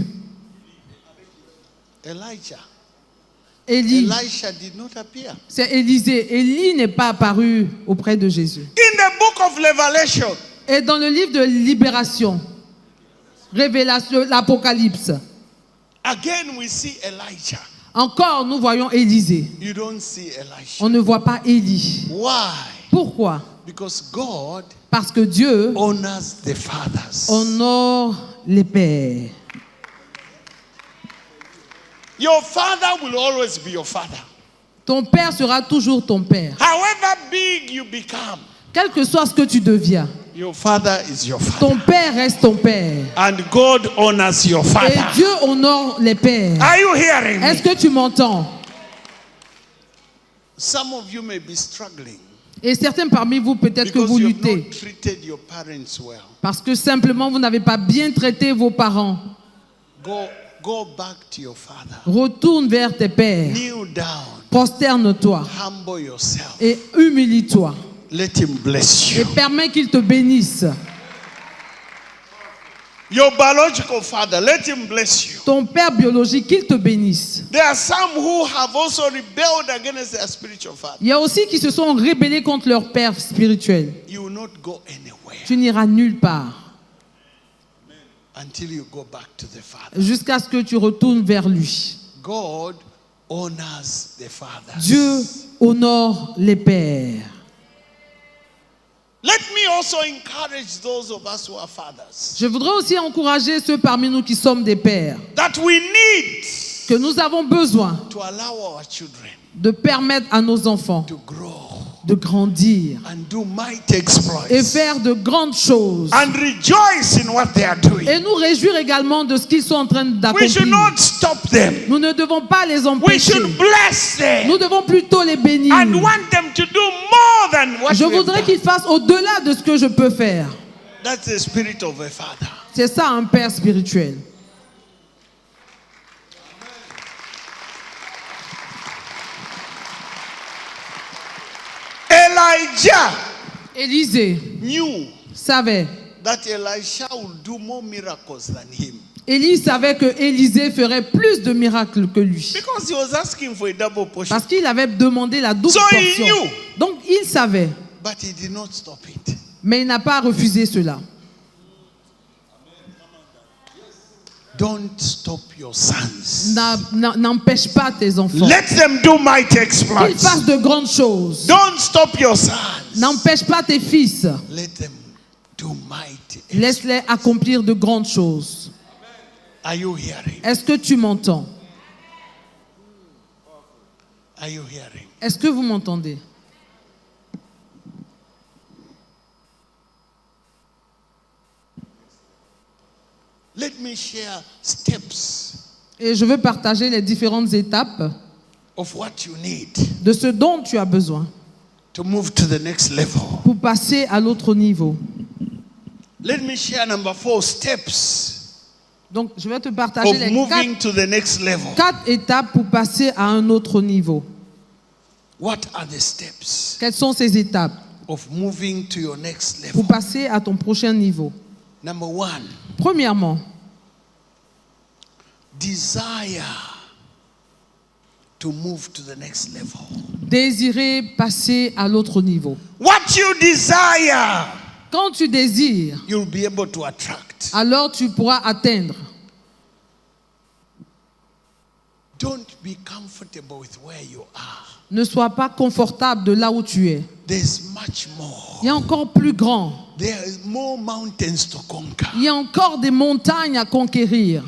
Elijah. Élie. Elisha did not appear. C'est Élisée. Élie n'est pas apparu auprès de Jésus. In the book of Revelation, Et dans le livre de Libération, Révélation, l'Apocalypse, again we see Elijah. encore nous voyons Élisée. You don't see Elisha. On ne voit pas Élie. Why? Pourquoi? Because God Parce que Dieu honors the fathers. honore les pères. Your father will always be your father. Ton père sera toujours ton père. However big you become, Quel que soit ce que tu deviens, your father is your father. ton père reste ton père. And God honors your Et father. Dieu honore les pères. Are you hearing me? Est-ce que tu m'entends? Some of you may be struggling Et certains parmi vous, peut-être que because vous you have luttez. not treated your parents well. Parce que simplement, vous n'avez pas bien traité vos parents. Go back to your father. Retourne vers tes pères. Kneel down. Prosterne-toi Humble yourself. et humilie-toi. Let him bless Et you. permets qu'il te bénisse. Your biological father, let him bless you. Ton père biologique, qu'il te bénisse. There are some who have also rebelled against their spiritual father. Il y a aussi qui se sont rébellés contre leur père spirituel. You will not go anywhere Tu n'iras nulle part until you go back to the father. jusqu'à ce que tu retournes vers lui. God honors the fathers. Dieu honore les pères. Let me also encourage those of us who are fathers Je voudrais aussi encourager ceux parmi nous qui sommes des pères, that we need que nous avons besoin to allow our children de permettre à nos enfants to grow de grandir and do mighty exploits et faire de grandes choses. and rejoice in what they are doing. Et nous réjouir également de ce qu'ils sont en train We should d'accomplir. not stop them. Nous ne devons pas les We empêcher. should bless them Nous devons plutôt les bénir. and want them to do more than what Je we have voudrais done. qu'ils fassent au-delà de ce que je peux faire. That's the spirit of a father. C'est ça un père spirituel. Elijah Élisée knew savait. that Elisha would do more miracles than him. Élie savait que Élisée ferait plus de miracles que lui. Because he was asking for a double portion. Parce qu'il avait demandé la double So he portion. knew. Donc il savait. But he did not stop it. Mais il n'a pas refusé cela. Don't stop your sons. N'empêche pas tes enfants. Let them do mighty Qu'ils exploits. fassent de grandes choses. Don't stop your sons. N'empêche pas tes fils. Let them do mighty exploits. Laisse-les accomplir de grandes choses. Are you hearing? Est-ce que tu m'entends? Are you hearing? Est-ce que vous m'entendez? Let me share steps Et je veux partager les différentes étapes of what you need de ce dont tu as besoin to move to the next level. pour passer à l'autre niveau. Let me share number 4 steps Donc, je vais te partager of les moving to the next level. 4 étapes pour passer à un autre niveau. What are the steps Quelles sont ces étapes of moving to your next pour level? passer à ton prochain niveau? Number 1, Premièrement, desire to move to the next level. désirer passer à l'autre niveau. What you desire, Quand tu désires, you'll be able to attract. alors tu pourras atteindre. Don't be comfortable with where you are. Ne sois pas confortable de là où tu es. There's much more. Il y a encore plus grand. There is more mountains to conquer. Il y a encore des montagnes à conquérir.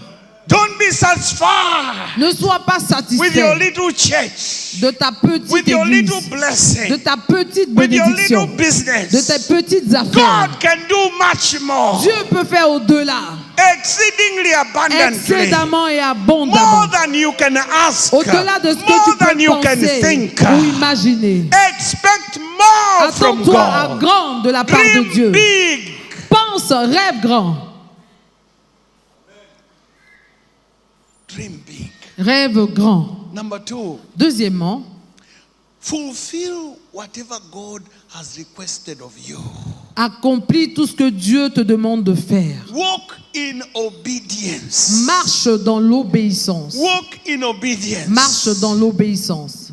Don't be satisfied Ne sois pas with your satisfait little church, de ta petite with your église, little blessing, de ta petite with your bénédiction, little business. de tes petites affaires. God can do much more, Dieu peut faire au-delà, exceedingly abundantly, excédemment et more abondamment, than you can ask, au-delà de ce que more tu than peux you can penser think. ou imaginer. Expect more from Attends-toi à God. grand de la part de Dream Dieu. big. Pense, rêve grand. Dream big. Rêve grand. Number 2, Deuxièmement, fulfill whatever God has requested of you. accomplis tout ce que Dieu te demande de faire. Walk in obedience. Marche dans l'obéissance. Walk in obedience. Marche dans l'obéissance.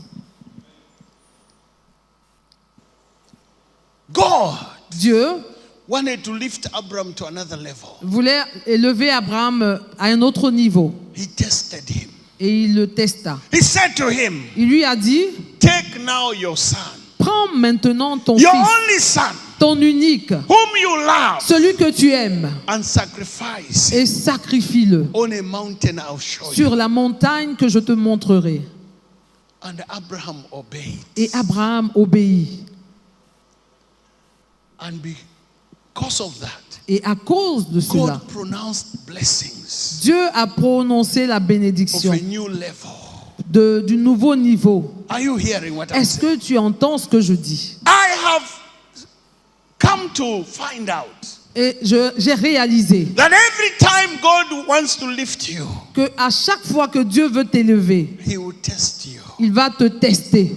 God Dieu wanted to lift Abraham to another level. voulait élever Abraham à un autre niveau He tested him. et il le testa. He said to him, Il lui a dit, take now your son, prends maintenant ton your fils, only son, ton unique, whom you love, celui que tu aimes, and sacrifice et sacrifie-le on a mountain I'll show you. sur la montagne que je te montrerai. And Abraham obeyed. Et Abraham obéit. And because of that, Et à cause de cela, God pronounced blessings Dieu a prononcé la of bénédiction a new level. du nouveau niveau. Are you hearing what I'm Est-ce saying? que tu entends ce que je dis? I have come to find out Et j'ai réalisé that every time God wants to lift you, que à chaque fois que Dieu veut t'élever, He will test you. il va te tester.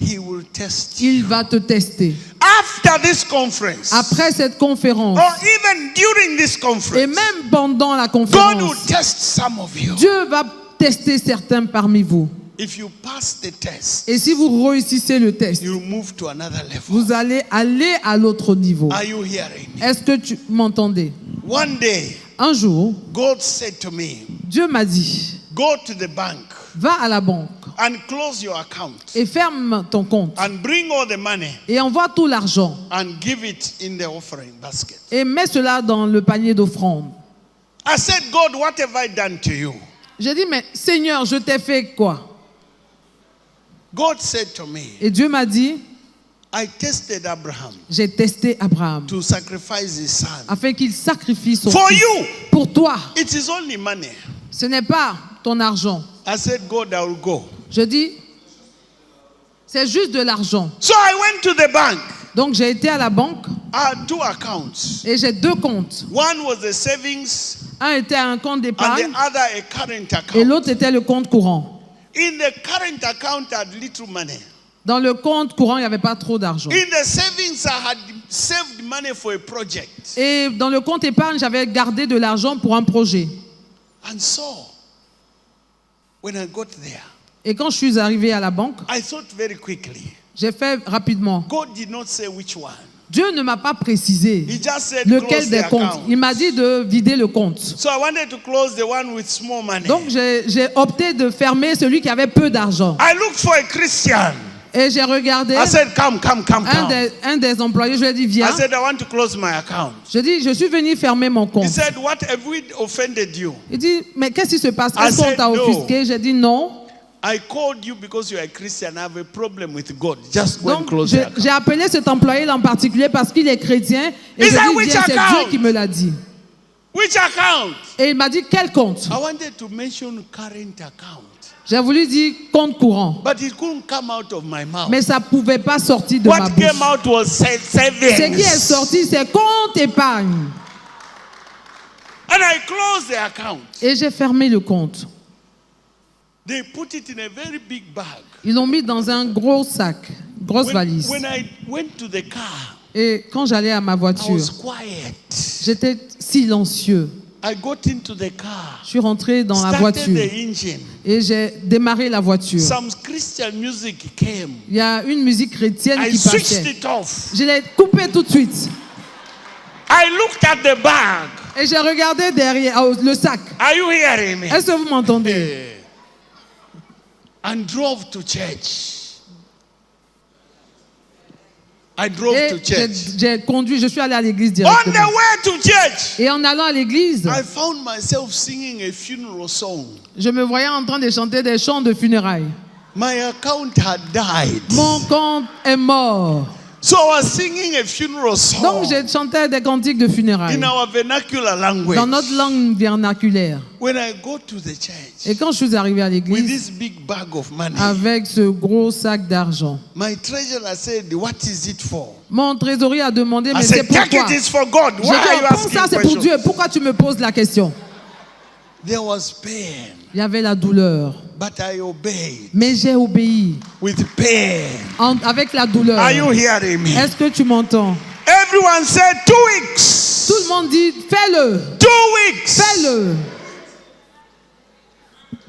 He will test Il you. va te tester. After this conference, Après cette conférence, or even during this et conference, même pendant la God will conférence, test some of you. Dieu va tester certains parmi vous. If you pass the test, Et si vous réussissez le test, you'll move to another level. vous allez aller à l'autre niveau. Are you hearing me? Est-ce que tu m'entendais? One day, Un jour, God said to me, Dieu m'a dit, go to the bank va à la banque and close your account et ferme ton compte and bring all the money et envoie tout l'argent and give it in the offering basket. et mets cela dans le panier d'offrande. I said, God, what have I done to you? J'ai dit, mais Seigneur, je t'ai fait quoi? God said to me, Et Dieu m'a dit, I tested Abraham j'ai testé Abraham to sacrifice his son. afin qu'il sacrifie son For fils. you, Pour toi, it is only money. ce n'est pas ton argent. I said, God, I will go. Je dis, c'est juste de l'argent. So I went to the bank. Donc j'ai été à la banque I had 2 accounts. et j'ai 2 comptes. One was the savings Un était un compte and d'épargne the other a current et account. l'autre était le compte courant. In the current account, I had little money. Dans le compte courant, il n'y avait pas trop d'argent. In the savings, I had saved money for a project. Et dans le compte épargne, j'avais gardé de l'argent pour un projet. And so, when I got there, Et quand je suis arrivé à la banque, I thought very quickly. j'ai fait rapidement. God did not say which one. Dieu ne m'a pas précisé He just said lequel close des the comptes. account. Il m'a dit de vider le compte. So I wanted to close the one with small money. Donc j'ai opté de fermer celui qui avait peu d'argent. I looked for a Christian. Et j'ai regardé I said, come. un des employés, je lui ai dit, viens. I said, I want to close my account. Je dis, je suis venu fermer mon He compte. said, what have we offended you? Il dit, mais qu'est-ce qui se passe? I Est-ce qu'on said t'a no. offusqué? J'ai dit non. I called you because you are a Christian. I have a problem with God. Just go and Donc close the account. j'ai appelé cet employé-là en particulier parce qu'il est chrétien. Et He je said, dis, which viens, c'est account? Dieu qui me l'a dit. Which account? Et il m'a dit, quel compte? I wanted to mention current account. J'ai voulu dire compte courant. But it couldn't come out of my mouth. Mais ça ne pouvait pas sortir de ma What bouche. came out was savings. Ce qui est sorti, c'est compte épargne. And I closed the account. Et j'ai fermé le compte. They put it in a very big bag. Ils l'ont mis dans un gros sac, grosse valise. When I went to the car, Et quand j'allais à ma I voiture, was quiet. j'étais silencieux. I got into the car, Je suis rentré dans la started voiture the engine. et j'ai démarré la voiture. Some Christian music came. Il y a une musique chrétienne I qui switched passait. it off. Je l'ai coupé tout de suite. I looked at the bag. Et j'ai regardé derrière le sac. Are you hearing me? Est-ce que vous m'entendez? And drove to church. I drove Et to church. j'ai conduit, je suis allé à l'église On the directement. way to church, Et en allant à l'église, I found myself singing a funeral song. je me voyais en train de chanter des chants de funérailles. My account had died. Mon compte est mort. So I was singing a funeral song Donc j'ai chanté des cantiques de funérailles in our vernacular language. dans notre langue vernaculaire. When I go to the church Et quand je suis arrivé à with l'église this big bag of money, avec ce gros sac d'argent, my treasurer said, what is it for? mon trésorier a demandé, I mais c'est said, take pourquoi? it is for God. J'ai Why are you dit, comme ça asking c'est pour questions? Dieu. Pourquoi tu me poses la question? There was pain, Il y avait la douleur. but I obeyed Mais j'ai obéi with pain. avec la douleur. Are you hearing me? Est-ce que tu m'entends? Everyone said 2 weeks. Tout le monde dit, fais-le, 2 weeks. fais-le.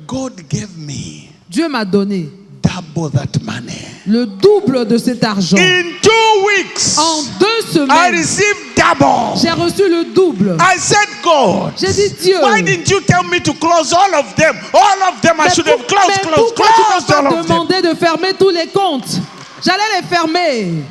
God gave me Dieu m'a donné double that money. le double de cet argent. In 2 weeks, En 2 I semaines, received double. j'ai reçu le double. I said, God, J'ai dit, Dieu, why didn't you tell me to close all of them? All of them, I mais should have closed pourquoi tu m'as all pas of them. demandé de fermer tous les comptes? J'allais les fermer.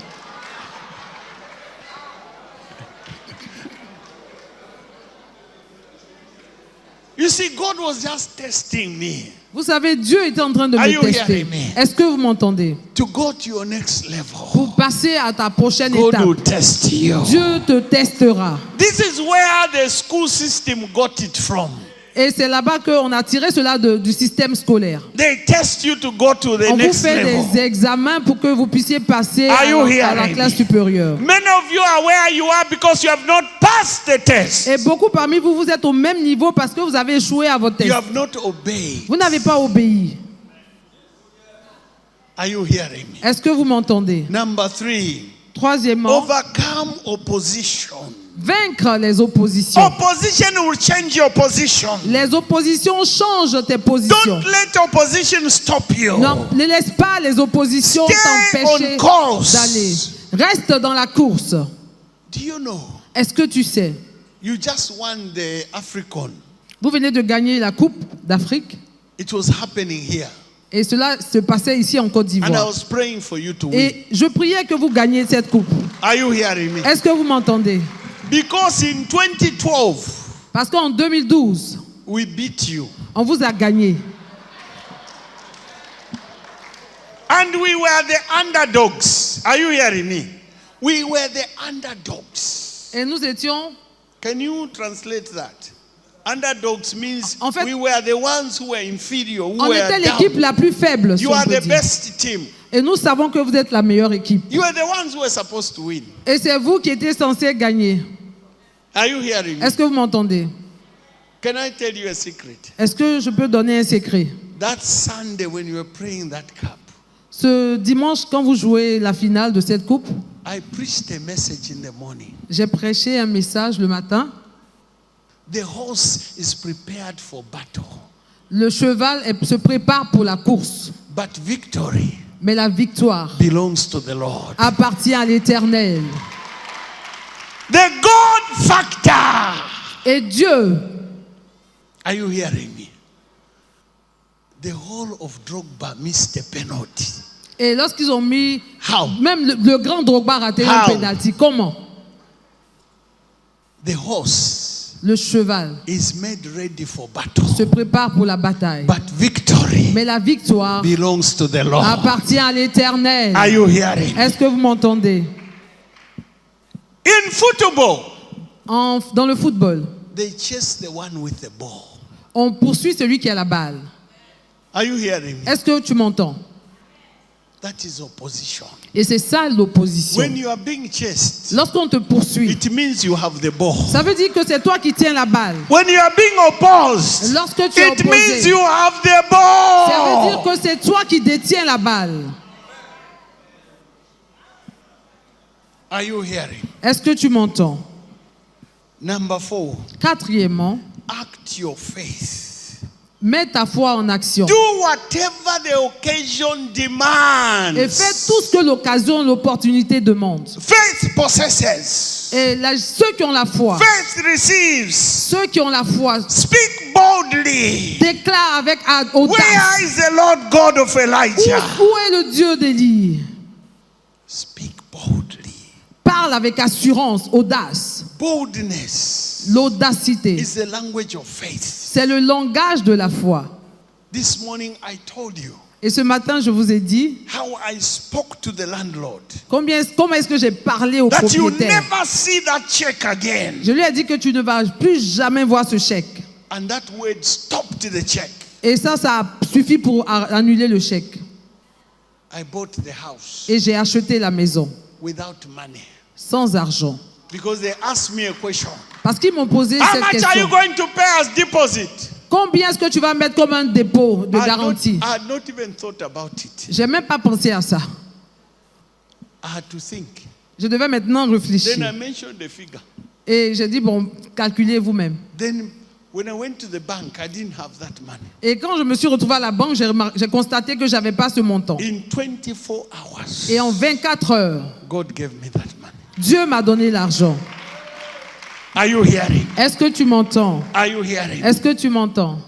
You see, God was just testing me Vous savez, Dieu était en train de Are me you tester. hearing me? Est-ce que vous m'entendez? to go to your next level. Pour passer à ta prochaine God étape, will test you. Dieu te testera. This is where the school system got it from. Et c'est là-bas qu'on a tiré cela du système scolaire. They test you to go to the On vous next fait level. des examens pour que vous puissiez passer Are you à la hearing classe me? supérieure. Many of you are where you are because you have not passed the test. Et beaucoup parmi vous, vous êtes au même niveau parce que vous avez échoué à votre You test. have not obeyed. Vous n'avez pas obéi. Are you hearing me? Est-ce que vous m'entendez? Number 3, Troisièmement, overcome opposition. vaincre les oppositions. Opposition will change your position. Les oppositions changent tes positions. Don't let opposition stop you. Non, ne laisse pas les oppositions Stay t'empêcher on course. d'aller. Reste dans la course. Do you know? Est-ce que tu sais? You just won the African. Vous venez de gagner la Coupe d'Afrique It was happening here. et cela se passait ici en Côte And I d'Ivoire. was praying for you to win. Et je priais que vous gagniez cette coupe. Are you hearing me? Est-ce que vous m'entendez? Because in 2012, Parce qu'en 2012, we beat you. on vous a gagné. And we were the underdogs. Are you hearing me? We were the underdogs. Et nous étions, Can you translate that? Underdogs means En fait, we were the ones who were inferior, who on were était down. l'équipe la plus faible. si You on are peut the dire. best team. Et nous savons que vous êtes la meilleure équipe. You are the ones who were supposed to win. Et c'est vous qui étiez censé gagner. Are you hearing me? Est-ce que vous m'entendez? Can I tell you a secret? Est-ce que je peux donner un secret? That Sunday when you were praying that cup, Ce dimanche, quand vous jouez la finale de cette coupe, I preached a message in the morning. j'ai prêché un message le matin. The horse is prepared for battle, Le cheval se prépare pour la course, but victory mais la victoire belongs to the Lord. appartient à l'Éternel. The God factor. Et Dieu, Are you hearing me? The whole of Drogba missed a penalty. et lorsqu'ils ont mis, How? même le grand Drogba a raté un How? penalty. Comment? The horse Le cheval is made ready for battle, se prépare pour la bataille, but victory mais la victoire belongs to the Lord. appartient à l'Éternel. Are you hearing? Est-ce que vous m'entendez? In football, Dans le football, they chase the one with the ball. on poursuit celui qui a la balle. Are you hearing me? Est-ce que tu m'entends? That is opposition. Et c'est ça l'opposition. When you are being chased, Lorsqu'on te poursuit, it means you have the ball. ça veut dire que c'est toi qui tiens la balle. When you are being opposed, Lorsque tu es it means opposé, you have the ça veut dire ball. que c'est toi qui détiens la balle. Are you hearing? Est-ce que tu m'entends? Number 4, Quatrièmement, act your faith. mets ta foi en action. Do whatever the occasion demands. Et fais tout ce que l'occasion, l'opportunité demande. Faith possesses. Et ceux qui ont la foi, Faith receives. ceux qui ont la foi, Speak boldly. déclarent avec Where audace. is the Lord God of Elijah? Où est le Dieu d'Élie? Speak boldly. Parle avec assurance, audace. Boldness L'audacité, is the language of faith. c'est le langage de la foi. This morning I told you Et ce matin, je vous ai dit how I spoke to the landlord. comment est-ce que j'ai parlé au That you propriétaire. never see that check again. Je lui ai dit que tu ne vas plus jamais voir ce chèque. And that word stopped the check. Et ça suffit pour annuler le chèque. I bought the house Et j'ai acheté la maison without money. sans argent. Because they asked me a question. Parce qu'ils m'ont posé How cette much are you question. going to pay as deposit? Combien est-ce que tu vas mettre comme un dépôt de garantie? I had not even thought about it. J'ai même pas pensé à ça. I had to think. Je devais maintenant Then I réfléchir. mentioned the figure. Et j'ai dit, bon, calculez vous-même. Then when I went to the bank, I didn't have that money. Et quand je me suis retrouvé à la banque, j'ai constaté que je n'avais pas ce montant. In 24 hours, Et en 24 heures, God gave me that money. Dieu m'a donné l'argent. Are you hearing? Est-ce que tu m'entends? Are you hearing? Est-ce que tu m'entends?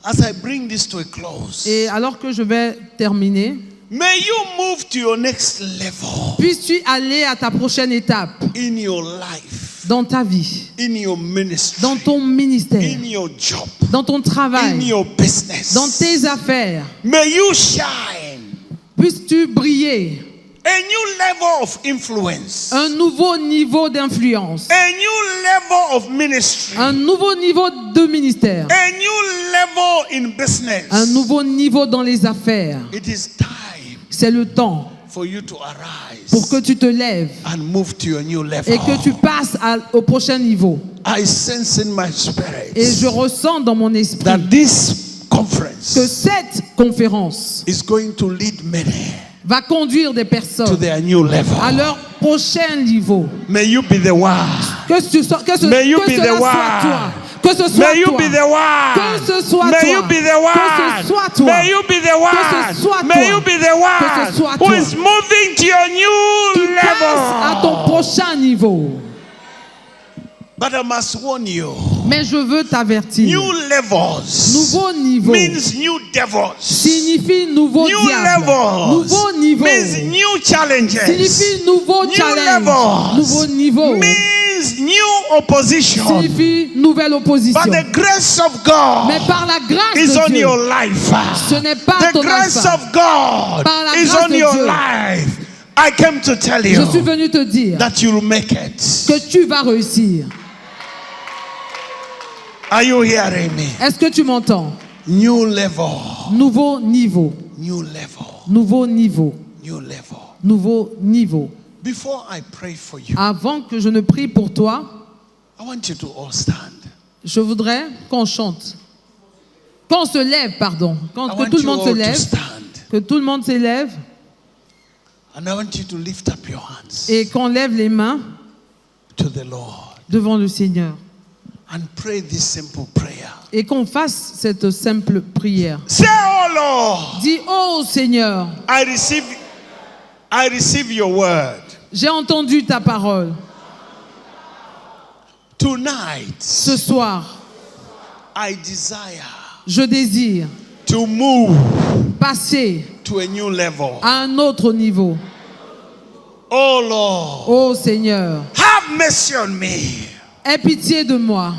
As I bring this to a close, Et alors que je vais terminer, may you move to your next level puisses-tu aller à ta prochaine étape in your life, dans ta vie, in your ministry, dans ton ministère, in your job, dans ton in travail, your business. dans tes affaires. May you shine. Puisses-tu briller. A new level of influence. Un nouveau niveau d'influence. A new level of ministry. Un nouveau niveau de ministère. A new level in business. Un nouveau niveau dans les affaires. It is time C'est le temps for you to arise pour que tu te lèves and move to your new level. et que tu passes au prochain niveau. I sense in my spirit Et je ressens dans mon esprit that this conference que cette conférence is going to lead many va conduire des to personnes their new level. à leur prochain niveau. May you be the one. Que cela May you be soit the one. toi. Que ce soit May you toi. be the one. Que ce soit May toi. you be the Que ce soit one. toi. May you be the Que ce soit one. May toi. you be the Que ce soit one toi. who is moving to your new Passe à ton level. prochain niveau. But I must warn you. Mais je veux t'avertir. New levels Nouveau niveau means new devils. signifie nouveau New diable. levels Nouveau niveau means new challenges. signifie nouveau New challenge. levels Nouveau niveau means new opposition. signifie nouvelle opposition. But the grace of God Mais par la grâce is de on Dieu, your life. ce n'est pas The ton grace alpha. of God Par la is grâce on de your Dieu. life. I came to tell Je you suis venu te dire that you'll make it. que tu vas réussir. Are you hearing me? Est-ce que tu m'entends? New level. Nouveau niveau. New level. Nouveau niveau. New level. Nouveau niveau. Before I pray for you, Avant que je ne prie pour toi, I want you to all stand. je voudrais qu'on chante. Qu'on se lève, pardon. I Que want tout le you monde se all to lève. stand. Que tout le monde s'élève. And I want you to lift up your hands et qu'on lève les mains to the Lord devant le Seigneur and pray this simple prayer. et qu'on fasse cette simple prière. Say, oh Lord, Dis, oh Seigneur, I receive your word. j'ai entendu ta parole. Tonight, Ce soir, I desire je désire to move passer to a new level. à un autre niveau. Oh Lord, Oh Seigneur, have mercy on me. aie pitié de moi.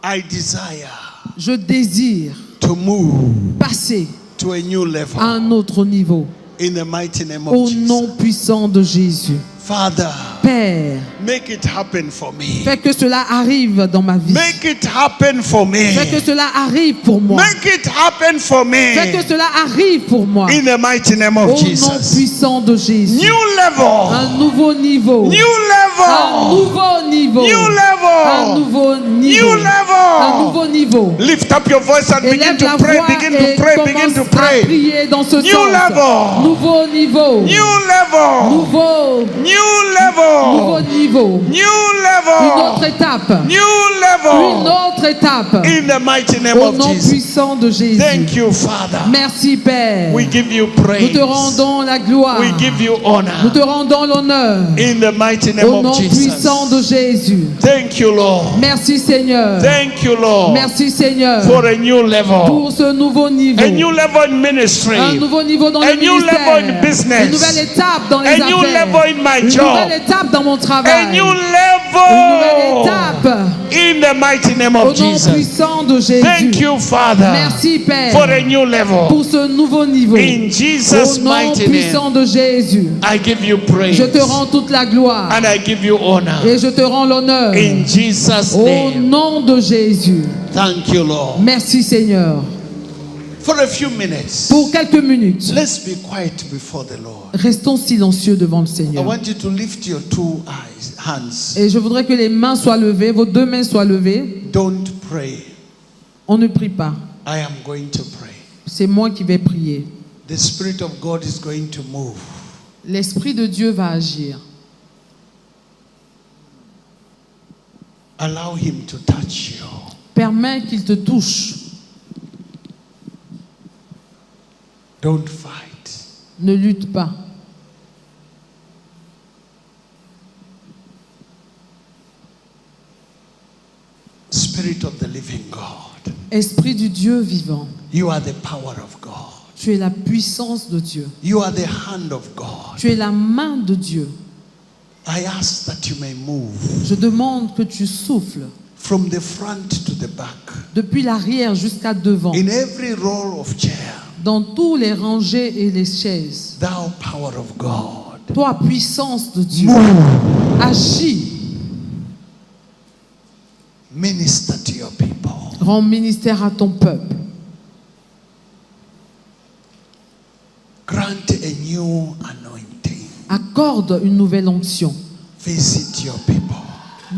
I desire Je désire to move passer to a new à level. un autre niveau. In the mighty name of Au Jesus. nom puissant de Jésus. Father, Père, make it happen for me. fais que cela arrive dans ma vie. Make it happen for me. Fais que cela arrive pour moi. Make it happen for Fais que me. cela arrive pour moi. In the mighty name Au of nom Jesus. puissant de Jésus. New Un level. nouveau niveau. New Un level. nouveau niveau. New Un level. nouveau niveau. New Un level. nouveau niveau. Lift up your voice and begin Élève to la pray. voix Begin et to pray. Begin commence to à pray. prier dans ce New sens. level. Nouveau niveau. New level. Nouveau New level. niveau. New Une autre level. étape. New Une level. autre étape. In the mighty name Au of nom Jesus. puissant de Jésus. Thank you, Father. Merci Père. We give you Nous praise. te rendons la gloire. We give you Nous honor. te rendons l'honneur. In the mighty name Au nom of puissant de Jesus. Jésus. Thank you, Lord. Merci Seigneur. Thank you, Lord. Merci Seigneur. For a new level. Pour ce nouveau niveau. A new level in ministry. Un nouveau niveau dans A le new ministère. level in business. Une nouvelle étape dans les A affaires. new level in my Une job. nouvelle étape dans mon A travail. new Une nouvelle level. étape. In the mighty name Au of nom Jesus. puissant de Jésus. Thank you, Father. Merci Père. For a new level. Pour ce nouveau niveau. In Jesus' Au nom mighty puissant name. de Jésus. I give you praise. Je te rends toute la gloire. And I give you honor. Et je te rends l'honneur. In Jesus' Au name. nom de Jésus. Thank you, Lord. Merci Seigneur. For a few minutes, Pour quelques minutes, let's be quiet before the Lord. restons silencieux devant le I Seigneur. want you to lift your two hands. Et je voudrais que les mains soient levées, vos deux mains soient levées. Don't pray. On ne prie pas. I am going to pray. C'est moi qui vais prier. The Spirit of God is going to move. L'Esprit de Dieu va agir. Allow Him to touch you. Permets qu'il te touche. Don't fight. Ne lutte pas. Spirit of the living God. Esprit du Dieu vivant, You are the power of God. tu es la puissance de Dieu. You are the hand of God. Tu es la main de Dieu. I ask that you may move Je demande que tu souffles from the front to the back. depuis l'arrière jusqu'à devant, In every row of chair, dans tous les rangées et les chaises. thou power of God. Toi, puissance de Dieu, Move. agis. Minister to your people. Rends ministère à ton peuple. Grant a new anointing. Accorde une nouvelle onction. Visit your people.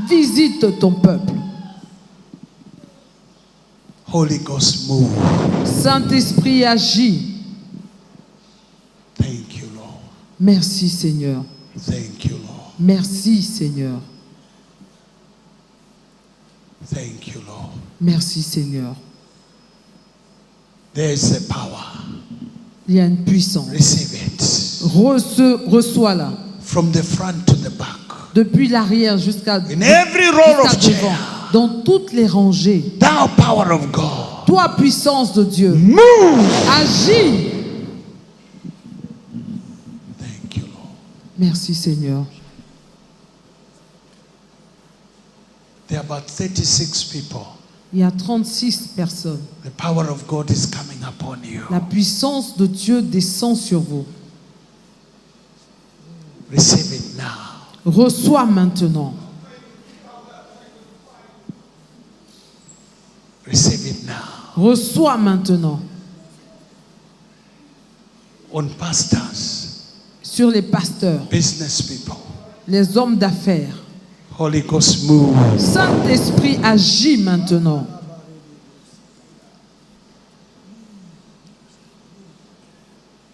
Visite ton peuple. Holy Ghost, move. Saint-Esprit, agis. Thank you, Lord. Merci Seigneur. Thank you, Lord. Merci Seigneur. Thank you, Lord. Merci Seigneur. There is a power. Il y a une puissance. Receive it. Reçois-la. From the front to the back. Depuis l'arrière jusqu'à In every row of devant. chair. Dans toutes les rangées. Thou power of God. Toi, puissance de Dieu. Move. Agis. Thank you, Lord. Merci Seigneur. There are about 36 people. Il y a 36 personnes. The power of God is coming upon you. La puissance de Dieu descend sur vous. Receive it now. Reçois maintenant. Receive it now. Reçois maintenant. On pastors, Sur les pasteurs, business people. les hommes d'affaires. Holy Ghost, move. Saint-Esprit, agis maintenant.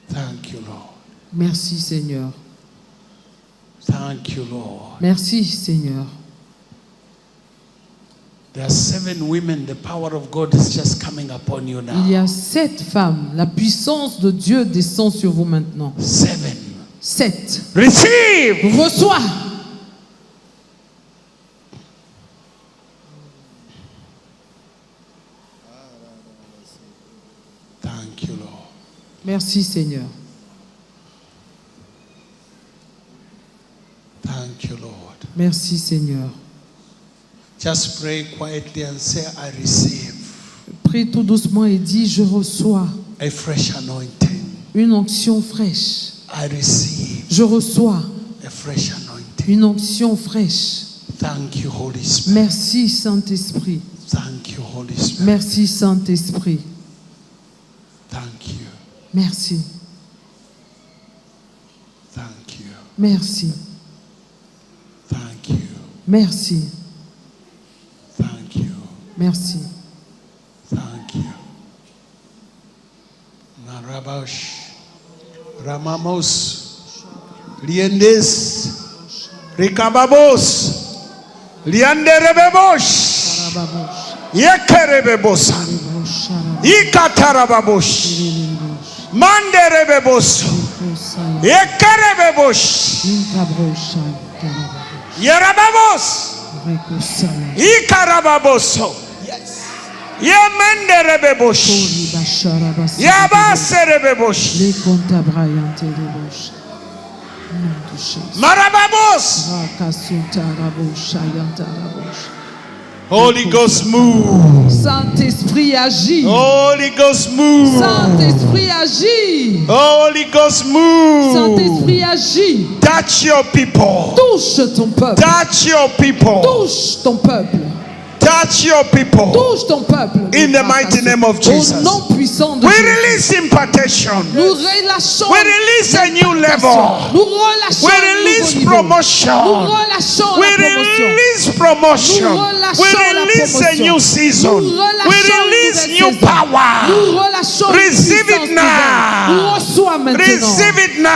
Thank you, Lord. Merci Seigneur. Thank you, Lord. Merci Seigneur. There are 7 women. The power of God is just coming upon you Il y now. a 7 femmes. La puissance de Dieu descend sur vous maintenant. 7. 7. Receive. Reçois. Thank you, Lord. Merci Seigneur. Thank you, Lord. Merci Seigneur. Just pray quietly and say, I receive Prie tout doucement et dis, je reçois a fresh anointing. une onction fraîche. I receive Je reçois a fresh anointing. une onction fraîche. Thank you, Holy Spirit. Merci Saint-Esprit. Thank you, Holy Spirit. Merci Saint-Esprit. Thank you. Merci. Thank you. Merci. Thank you. Merci. Thank you. Merci. Thank you. Narabash. Ramamos. Liendes. Rikababos. Lianderebebosh. Yekerebebosa. Ikatarababosh. Manderebeboso. Yekerebebosh. Yerababos. Ikarababoso. Yes. Yemenderebebosh. Yabaserebebosh. Les contabrayantes de bouche. Nom de Jésus. Marababos. Rakasutaraboshayantarabosha. Holy Ghost move. Saint-Esprit agit. Holy Ghost move. Saint-Esprit agit. Holy Ghost move. Saint-Esprit agit. Touch your people. Touche ton peuple. Touch your people. Touche ton peuple. Touch your people. Touche ton peuple. In the mighty name of Jesus. Au nom puissant de We Jésus. release impartation. Nous relâchons. We release a new level. Nous relâchons We un nouveau release niveau. promotion. Nous relâchons We la promotion. release promotion. Nous relâchons We la release a promotion. new season. Nous relâchons We une release nouvelle new saison. Nous power. relâchons Receive une puissance it now. nouvelle. Nous reçois maintenant. Receive it Nous now.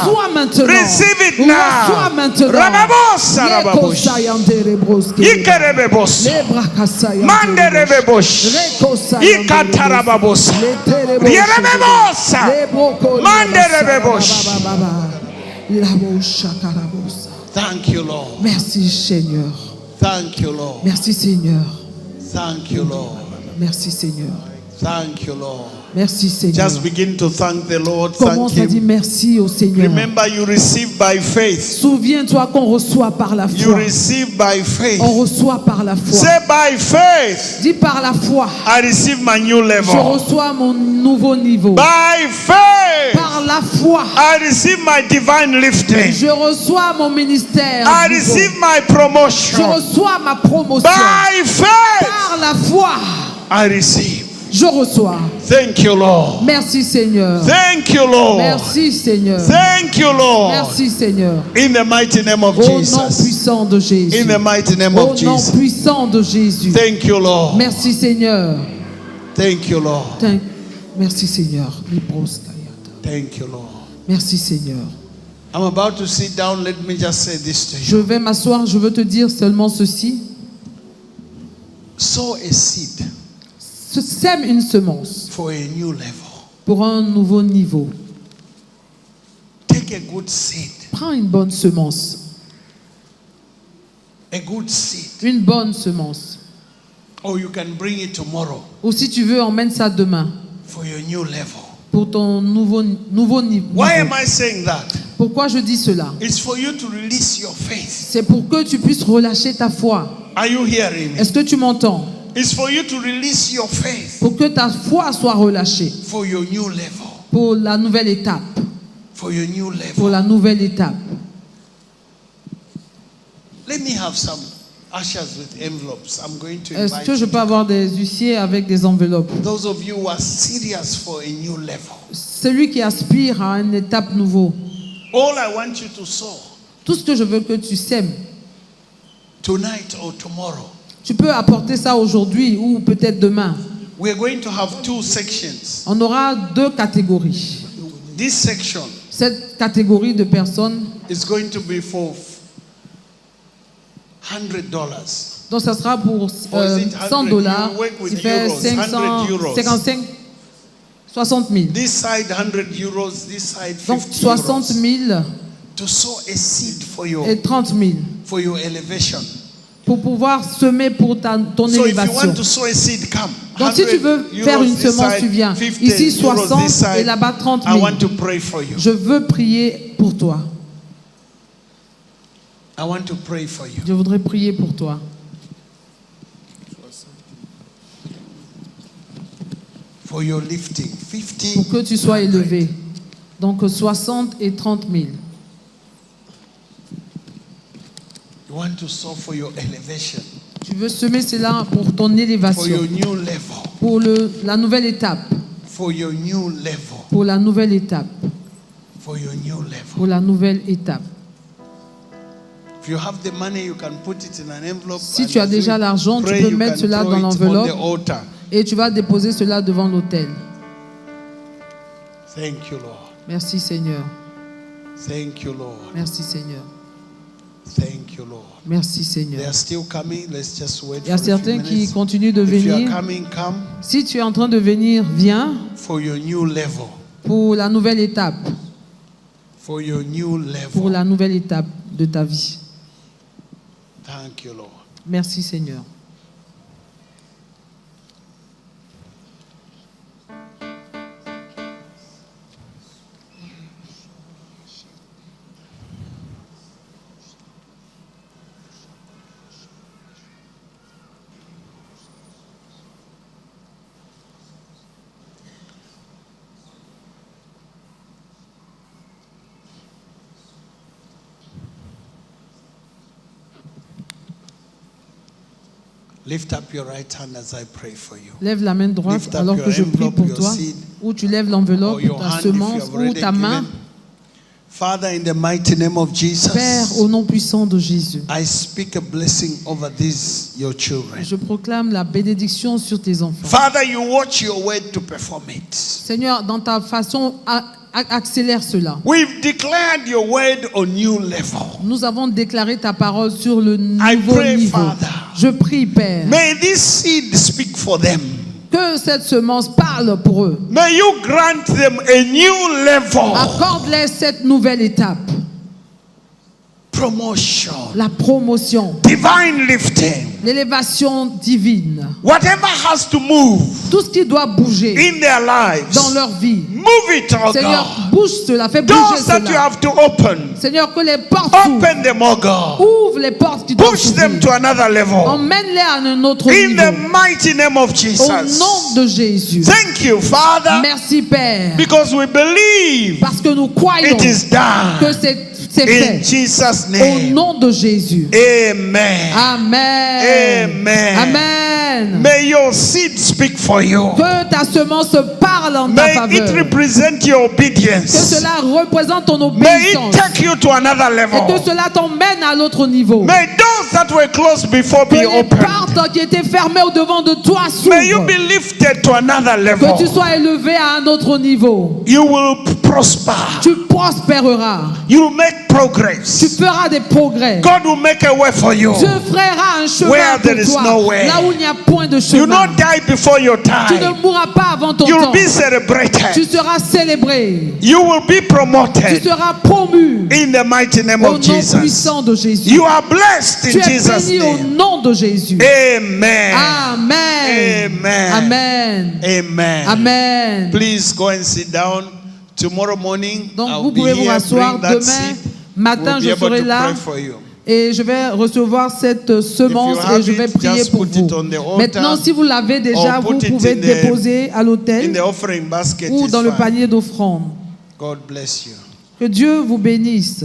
reçois maintenant. Receive it Nous now. reçois maintenant. Rababos, Rababosh. Yekosayanterebroske. Ikerebebos. Lebrakasayanterebroske. Manderebebosh. Rekosayanterebroske. Ikatarababos. Leterebroske. Rierebebos. Lebroko- Manderebebosh. Laboshakarabosa. Thank you, Lord. Merci Seigneur. Thank you, Lord. Merci Seigneur. Thank you, Lord. Merci Seigneur. Thank you, Lord. Merci Seigneur. Just begin to thank the Lord. Thank Commence à dire Him. merci au Seigneur. Remember, you receive by faith. Souviens-toi qu'on reçoit par la You foi. receive by faith. On reçoit par la foi. Say by faith. Dis par la foi. I receive my new Je level. reçois mon nouveau niveau. By faith. Par la foi. I receive my divine lifting. Je reçois mon ministère. I nouveau. receive my Je promotion. reçois ma promotion. By faith. Par la foi. I receive. Je reçois. Thank you, Lord. Merci Seigneur. Thank you, Lord. Merci Seigneur. Thank you, Lord. Merci Seigneur. In the mighty name of Au nom Jesus. puissant de Jésus. In the mighty name Au of nom Jesus. puissant de Jésus. Thank you, Lord. Merci Seigneur. Thank you, Lord. Merci Seigneur. Libroskayata. Thank you, Lord. Merci Seigneur. I'm about to sit down. Let me just say this to Je you. vais m'asseoir. Je veux te dire seulement ceci. Sow a seed Sème une semence for a new level. pour un nouveau niveau. Take a good seed. Prends une bonne semence. A good seed. Une bonne semence. Or you can bring it tomorrow Ou si tu veux, emmène ça demain for your new level. pour ton nouveau niveau. Why am I saying that? Pourquoi je dis cela? It's for you to release your faith. C'est pour que tu puisses relâcher ta foi. Are you hearing me? Est-ce que tu m'entends? It's for you to release your faith Pour que ta foi soit relâchée for your new level. pour la nouvelle étape. For your new Pour level. la nouvelle étape. Let me have some ushers with envelopes. I'm going to Est-ce invite que je you. peux avoir des huissiers avec des enveloppes? Those of you who are serious for a new level. Celui qui aspire à une étape nouvelle. All I want you to sow Tout ce que je veux que tu sèmes, tonight or tomorrow. tu peux apporter ça aujourd'hui ou peut-être demain. We're going to have two sections. On aura deux catégories. This section, cette catégorie de personnes, is going to be for $100. donc ça sera pour Or is it 100 100? dollars, You work with qui fait euros, 100 euros. 60 000. This side 100 euros, this side 50 Donc 60 euros. 000 To sow a seed et 30 000 for your elevation. pour pouvoir semer pour ton So if you élévation. want to sow a seed, come. Donc si tu veux 100 faire une euros this semence, side, tu viens. 50 Ici euros 60 this side. et là-bas 30 I 000. want to pray for you. Je veux prier pour toi. I want to pray for you. Je voudrais prier pour toi. For your lifting. 50. Pour que tu sois élevé. Donc 60 et 30 000. You want to sow for your elevation. Tu veux semer cela pour ton For élévation. your new level. Pour la nouvelle étape. For your new level. Pour la nouvelle étape. For your new level. Pour la nouvelle étape. If you have the money, you can put it in an envelope. Si and tu as as déjà you l'argent, tu pray, peux you mettre can cela throw dans it l'enveloppe. on the altar. Et tu vas déposer cela devant l'autel. Thank you, Lord. Merci Seigneur. Thank you, Lord. Merci Seigneur. Thank you, Lord. Merci They Seigneur. are still coming. Let's just wait Il y a for a few certains qui minutes. continuent de If you are venir. coming, come Si tu es en train de venir, viens for your new level. pour la nouvelle étape. For your new Pour level. la nouvelle étape de ta vie. Thank you, Lord. Merci Seigneur. Lift up your right hand as I pray for you. Lève la main droite Lift up alors your que je prie envelope, pour your toi. seed, Ou tu lèves l'enveloppe, or your ta hand if you semence, have ou already ta main. given. Father, in the mighty name of Jesus, Père, au nom puissant de Jésus, I speak a blessing over these, your children. je proclame la bénédiction sur tes enfants. Father, you watch your word to perform it. Seigneur, dans ta façon, accélère cela. We've declared your word on new level. Nous avons déclaré ta parole sur le I nouveau pray, niveau. Father. Je prie, Père, May this seed speak for them. que cette semence parle pour eux. May you grant them a new level. Accorde-les cette nouvelle étape, Promotion, la promotion, divine lifting. l'élévation divine. Whatever has to move Tout ce qui doit bouger in their lives, dans leur vie. move it, oh Seigneur, God. bouge cela, fais bouger Doors that you cela. have to open, Seigneur, que les portes s'ouvrent. open them, oh God. Ouvre les portes qui doivent Push them to s'ouvrir. another level. Emmène-les à un autre In niveau. the mighty name of Au Jesus. nom de Jésus. Thank you, Father, Merci, Père. because we believe Parce que nous croyons it is que done. c'est In fait. Jesus' Au name. nom de Jésus. Amen. Amen. Amen. Amen. May your seed speak for you. Que ta semence parle en ta May it faveur. represent your Que obedience. cela représente ton May it obéissance. take you to another Et level. que cela t'emmène à l'autre niveau. May doors that were closed before Que be les opened. portes qui étaient fermées au devant de toi May you s'ouvrent. be lifted to another Que level. tu sois élevé à un autre niveau. You will prosper. Tu prospéreras. You will make Tu progress. feras des progrès. God will make a way for you. Dieu fera un chemin Where pour there is toi. no way. Là où il n'y a point de You chemin. not die before your Tu ne time. mourras pas avant ton You'll temps. be Tu celebrated. seras célébré. You will be Tu promoted seras promu. in the mighty name Au of nom Jesus. puissant de Jésus. You are blessed Tu in es Jesus' béni au name. nom de Jésus. Amen. Amen. Amen. Amen. Amen. Amen. Please go and sit down. Tomorrow morning, Donc I'll vous be pouvez vous here. rasseoir. Bring that Demain seed. matin, We'll be je able serai to là pray for you. et je vais recevoir cette semence If you have et je vais it, prier just pour put it vous. on the altar Maintenant, si vous l'avez déjà, or vous put it pouvez in le the- déposer à In l'autel the offering basket ou is dans le fine. panier d'offrande. God bless you. Que Dieu vous bénisse.